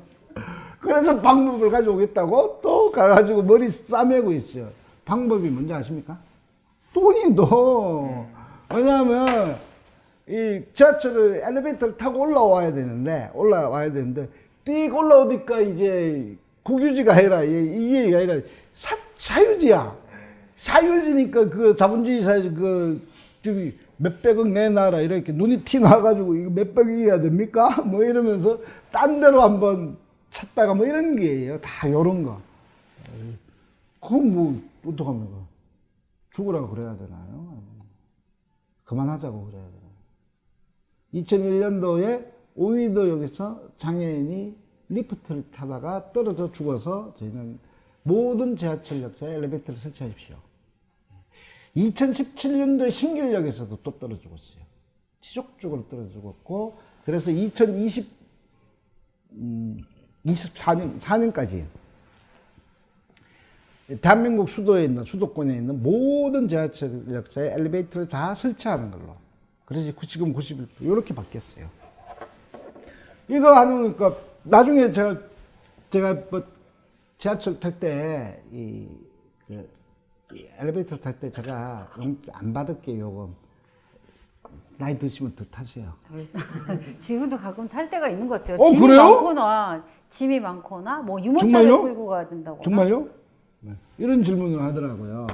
그래서 방법을 가져오겠다고 또 가가지고 머리 싸매고 있어요. 방법이 뭔지 아십니까? 돈이도. 왜냐하면 이 지하철을 엘리베이터를 타고 올라와야 되는데 띡 올라오니까 이제 국유지가 아니라 이게 아니라 사유지야. 사유지니까 그 자본주의 사회지 그 저기 몇백억 내놔라 이렇게 눈이 티 나가지고 이거 몇백억이야 됩니까? 뭐 이러면서 딴 데로 한번 찾다가 뭐 이런 게예요. 다 요런 거. 그건 뭐 어떡합니까? 죽으라고 그래야 되나요? 그만하자고 그래야 되나요? 2001년도에 오이도역에서 장애인이 리프트를 타다가 떨어져 죽어서 저희는 모든 지하철 역사에 엘리베이터를 설치하십시오. 2017년도에 신길역에서도 또 떨어져 죽었어요. 지속적으로 떨어져 죽었고, 그래서 2024년까지 대한민국 수도에 있는, 수도권에 있는 모든 지하철 역사에 엘리베이터를 다 설치하는 걸로. 그래서 지금 91% 이렇게 바뀌었어요. 이거 하니까 나중에 제가 뭐 지하철 탈 때 이 엘리베이터 탈 때 제가 안 받을게요. 요금. 나이 드시면 더 타세요. 지금도 가끔 탈 때가 있는 것 같아요. 그래요? 짐이 많거나 뭐 유모차를 정말요? 끌고 가야 된다거나. 정말요? 네. 이런 질문을 하더라고요.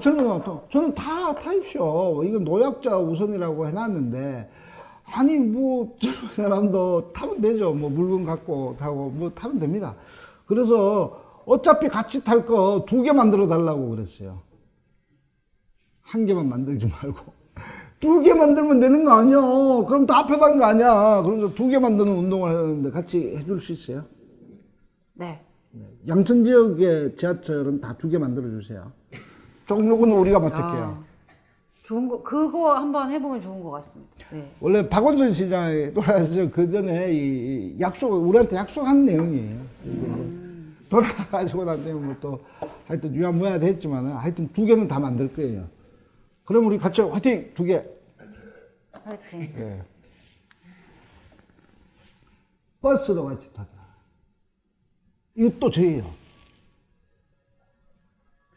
저는 다 타십시오. 이건 노약자 우선이라고 해놨는데, 아니 뭐 젊은 사람도 타면 되죠. 뭐 물건 갖고 타고 뭐 타면 됩니다. 그래서 어차피 같이 탈 거 2개 만들어 달라고 그랬어요. 1개만 만들지 말고 2개 만들면 되는 거 아니야. 그럼 다 앞에 가는 거 아니야. 그래서 2개 만드는 운동을 하는데 같이 해줄 수 있어요? 네. 양천 지역의 지하철은 다 2개 만들어 주세요. 종로구는 우리가 맡을게요. 좋은 거, 그거 한번 해보면 좋은 것 같습니다. 네. 원래 박원순 시장이 돌아가서 그 전에 우리한테 약속한 내용이에요. 돌아가지고 난 다음에 또 하여튼 유야무야 됐지만 하여튼 2개는 다 만들 거예요. 그럼 우리 같이 화이팅! 2개. 화이팅. 예. 버스도 같이 타자. 이거 또 저예요.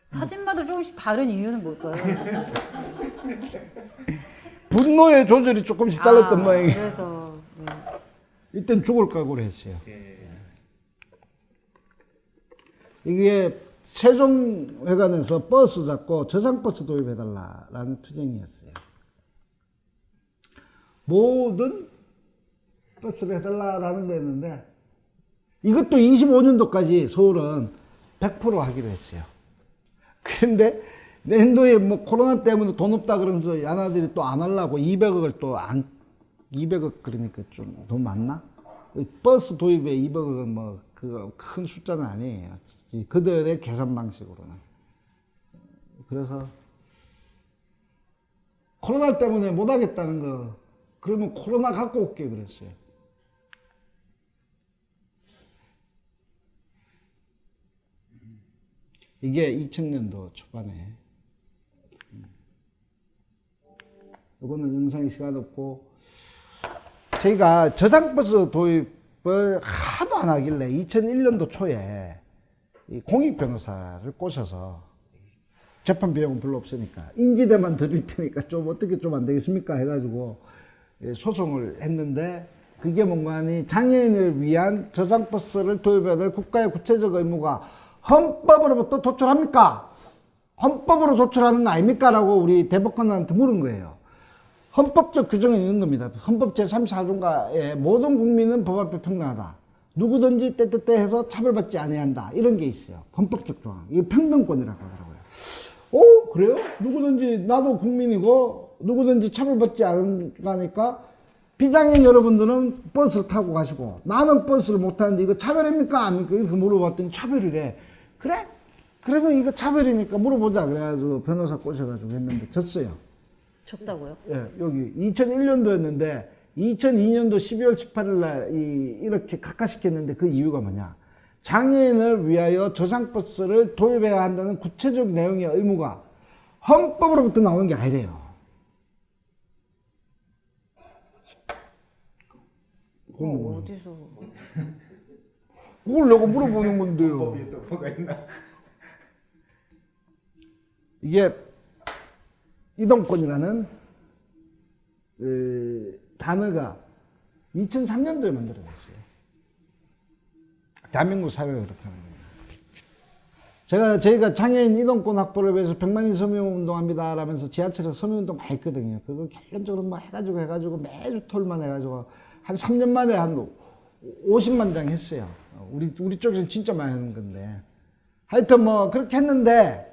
사진마다 조금씩 다른 이유는 뭘까요? 분노의 조절이 조금씩 달랐던 모양이에요. 그래서 네. 이땐 죽을 각오를 했어요. 이게 세종회관에서 버스 잡고 저상버스 도입해달라라는 투쟁이었어요. 모든 버스를 해달라라는 거였는데 이것도 25년도까지 서울은 100% 하기로 했어요. 그런데 내년도에 뭐 코로나 때문에 돈 없다 그러면서 야나들이 또 안 하려고 200억을 또 200억 그러니까 좀 돈 많나? 버스 도입에 200억은 뭐 그거 큰 숫자는 아니에요. 그들의 계산 방식으로는. 그래서 코로나 때문에 못 하겠다는 거 그러면 코로나 갖고 올게 그랬어요. 이게 2000년도 초반에. 이거는 영상이 시간 없고 저희가 저상버스 도입을 하도 안 하길래 2001년도 초에 이 공익 변호사를 꼬셔서 재판 비용은 별로 없으니까 인지대만 드릴 테니까 좀 어떻게 좀 안 되겠습니까 해가지고 소송을 했는데 그게 뭔가 하니 장애인을 위한 저상버스를 도입해야 될 국가의 구체적 의무가 헌법으로부터 도출합니까? 헌법으로 도출하는 거 아닙니까? 라고 우리 대법관한테 물은 거예요. 헌법적 규정이 있는 겁니다. 헌법 제34조인가에 모든 국민은 법 앞에 평등하다. 누구든지 때때때 해서 차별받지 아니한다. 이런 게 있어요. 헌법적 조항. 이게 평등권이라고 하더라고요. 오, 그래요? 누구든지 나도 국민이고 누구든지 차별받지 않으니까 비장애인 여러분들은 버스를 타고 가시고 나는 버스를 못 타는데 이거 차별입니까? 아닙니까? 이렇게 물어봤더니 차별이래. 그래? 그러면 이거 차별이니까 물어보자. 그래가지고 변호사 꼬셔가지고 했는데 졌어요. 졌다고요? 예, 여기 2001년도였는데 2002년도 12월 18일 날 이렇게 각하시켰는데 그 이유가 뭐냐? 장애인을 위하여 저상버스를 도입해야 한다는 구체적 내용의 의무가 헌법으로부터 나오는 게 아니래요. 어디서? 그걸 내가 물어보는 건데요. 이게 이동권이라는 단어가 2003년도에 만들어졌어요. 대한민국 사회가 그렇다는 겁니다. 저희가 장애인 이동권 확보를 위해서 100만인 서명운동합니다 라면서 지하철에서 서명운동 많이 했거든요. 그거 결론적으로 뭐 해가지고 매주 토요일만 해가지고 한 3년 만에 한 50만 장 했어요. 우리 쪽에서는 진짜 많이 하는 건데. 하여튼 뭐 그렇게 했는데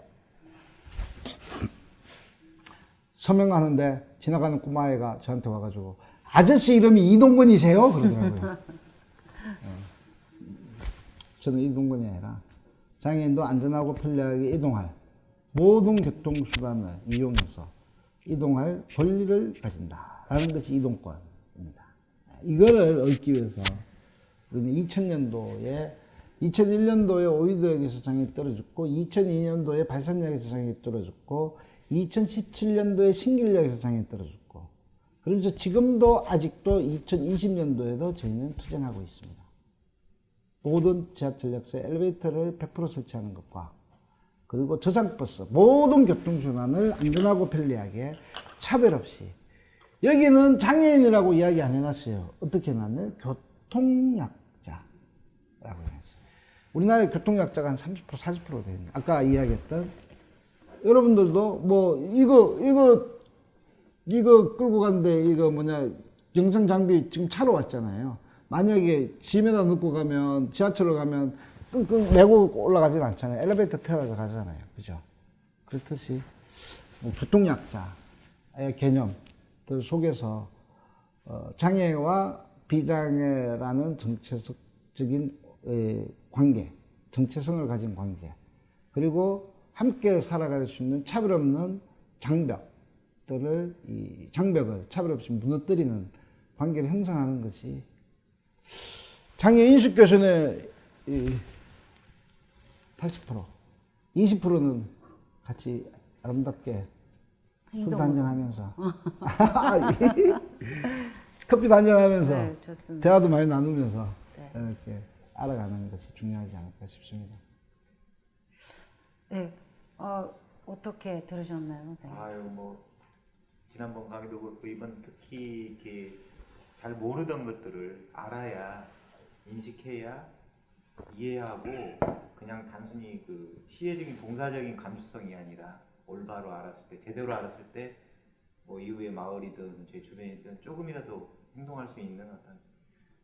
서명하는데 지나가는 꼬마애가 저한테 와가지고 아저씨 이름이 이동건이세요? 그러더라고요. 저는 이동건이 아니라 장애인도 안전하고 편리하게 이동할 모든 교통수단을 이용해서 이동할 권리를 가진다라는 것이 이동권입니다. 이거를 얻기 위해서 우리는 2001년도에 오이도역에서 장애인이 떨어졌고 2002년도에 발산역에서 장애인이 떨어졌고 2017년도에 신길역에서 장애인이 떨어졌고 그래서 지금도 아직도 2020년도에도 저희는 투쟁하고 있습니다. 모든 지하철역에 엘리베이터를 100% 설치하는 것과 그리고 저상버스 모든 교통수단을 안전하고 편리하게 차별 없이 여기는 장애인이라고 이야기 안 해놨어요. 어떻게 해놨나요? 교통약자라고 해놨어요. 우리나라의 교통약자가 한 30% 40% 됩니다. 아까 이야기했던 여러분들도 뭐 이거 끌고 갔는데 이거 뭐냐 영상 장비 지금 차로 왔잖아요. 만약에 짐에다 넣고 가면 지하철로 가면 끙끙 메고 올라가진 않잖아요. 엘리베이터 태워서 가잖아요. 그죠? 그렇듯이 뭐 교통약자의 개념들 속에서 장애와 비장애라는 정체적인 관계, 정체성을 가진 관계, 그리고 함께 살아갈 수 있는 차별 없는 장벽들을 이 장벽을 차별 없이 무너뜨리는 관계를 형성하는 것이 장애 인식 개선의 80%, 20%는 같이 아름답게 커피도 한잔하면서 커피도 한잔하면서 네, 좋습니다. 대화도 많이 나누면서 네. 이렇게 알아가는 것이 중요하지 않을까 싶습니다. 네, 어떻게 들으셨나요, 선생님? 아유 뭐 지난번 강의도 그렇고 이번 특히 이렇게 잘 모르던 것들을 알아야 인식해야 이해하고 그냥 그냥 단순히 그 시혜적인 동사적인 감수성이 아니라 올바로 알았을 때, 제대로 알았을 때, 뭐 이후의 마을이든 제 주변이든 조금이라도 행동할 수 있는 어떤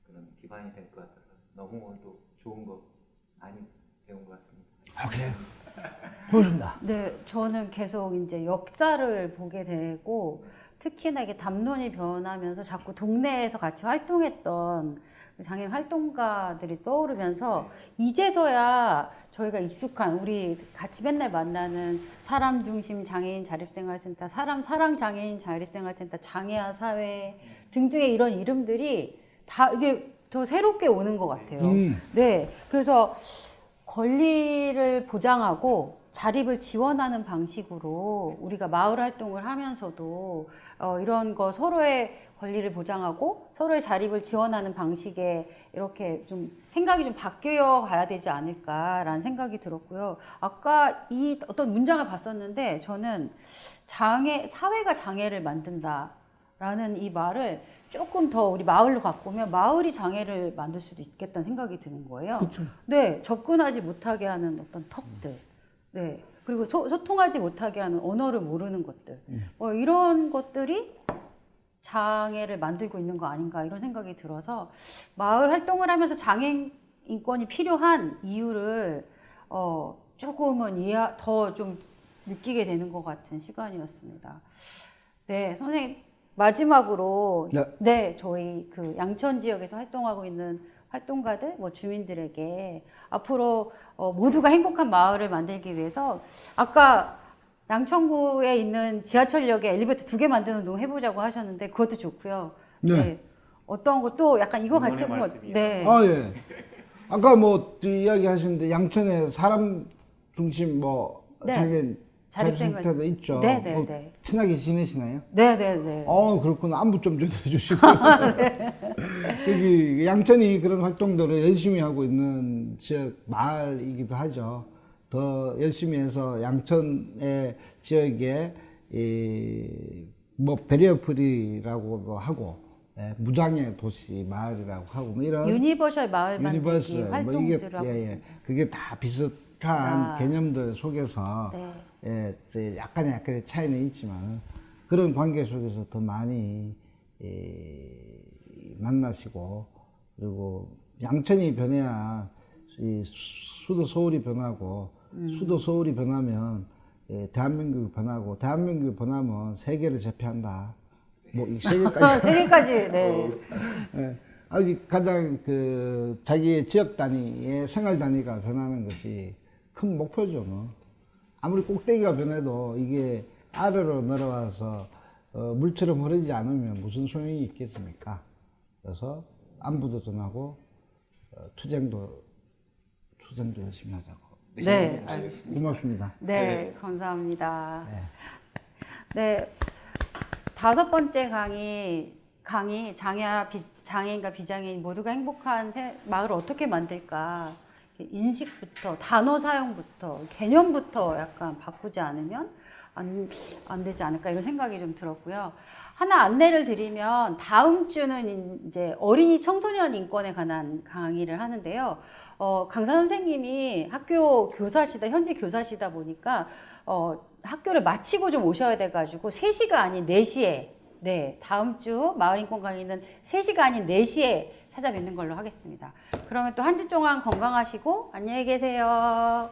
그런 기반이 될 것 같아서 너무 또 좋은 거 많이 배운 것 같습니다. 아, 그래요? 고맙습니다. 네, 저는 계속 이제 역사를 보게 되고 특히나 이게 담론이 변하면서 자꾸 동네에서 같이 활동했던 그 장애인 활동가들이 떠오르면서 이제서야 저희가 익숙한 우리 같이 맨날 만나는 사람 중심 장애인 자립생활센터, 사람 사랑 장애인 자립생활센터, 장애아 사회 등등의 이런 이름들이 다 이게 더 새롭게 오는 것 같아요. 네, 그래서 권리를 보장하고 자립을 지원하는 방식으로 우리가 마을 활동을 하면서도 이런 거 서로의 권리를 보장하고 서로의 자립을 지원하는 방식에 이렇게 좀 생각이 좀 바뀌어 가야 되지 않을까라는 생각이 들었고요. 아까 이 어떤 문장을 봤었는데 저는 사회가 장애를 만든다라는 이 말을 조금 더 우리 마을로 갖고 오면 마을이 장애를 만들 수도 있겠다는 생각이 드는 거예요. 그쵸. 네, 접근하지 못하게 하는 어떤 턱들, 네, 그리고 소통하지 못하게 하는 언어를 모르는 것들, 뭐 이런 것들이 장애를 만들고 있는 거 아닌가 이런 생각이 들어서 마을 활동을 하면서 장애인 인권이 필요한 이유를 조금은 더 좀 느끼게 되는 것 같은 시간이었습니다. 네, 선생님. 마지막으로 네, 저희 그 양천 지역에서 활동하고 있는 활동가들, 뭐 주민들에게 앞으로 모두가 행복한 마을을 만들기 위해서 아까 양천구에 있는 지하철역에 엘리베이터 2개 만드는 운동 해보자고 하셨는데 그것도 좋고요. 네. 어떤 것도 약간 이거 같이 응원의 해보면 말씀이요. 네. 아, 예. 아까 뭐 이야기 하셨는데 양천에 사람 중심 뭐 네. 장애인 자립생활 자립센터도 있죠. 네네네. 뭐 친하게 지내시나요? 네네네. 그렇구나. 안부 좀 전해주시고. 여기 양천이 그런 활동들을 열심히 하고 있는 지역 마을이기도 하죠. 더 열심히 해서 양천의 지역에 뭐 배리어프리라고도 하고 무장애 도시 마을이라고 하고 뭐 이런 유니버셜 마을 만들기 유니버설 뭐 이게 활동들을 하고 있습니다. 그게 다 비슷한 개념들 속에서 네. 이제 약간의 차이는 있지만 그런 관계 속에서 더 많이 만나시고 그리고 양천이 변해야 이 수도 서울이 변하고 수도 서울이 변하면 대한민국이 변하고 대한민국이 변하면 세계를 제패한다. 뭐 이 세계까지 세 개까지 네. 가장 그 자기의 지역 단위의 생활 단위가 변하는 것이 큰 목표죠. 뭐. 아무리 꼭대기가 변해도 이게 아래로 내려와서 물처럼 흐르지 않으면 무슨 소용이 있겠습니까? 그래서 안부도 전하고 투쟁도 열심히 하자고. 네, 알겠습니다. 고맙습니다. 네, 감사합니다. 네, 5번째 강의 장애인과 비장애인 모두가 행복한 마을을 어떻게 만들까? 인식부터, 단어 사용부터, 개념부터 약간 바꾸지 않으면 안 되지 않을까 이런 생각이 좀 들었고요. 하나 안내를 드리면 다음 주는 이제 어린이 청소년 인권에 관한 강의를 하는데요. 강사 선생님이 학교 교사시다, 현지 교사시다 보니까 학교를 마치고 좀 오셔야 돼가지고 3시가 아닌 4시에 네, 다음 주 마을인권 강의는 3시가 아닌 4시에 찾아뵙는 걸로 하겠습니다. 그러면 또 한 주 동안 건강하시고 안녕히 계세요.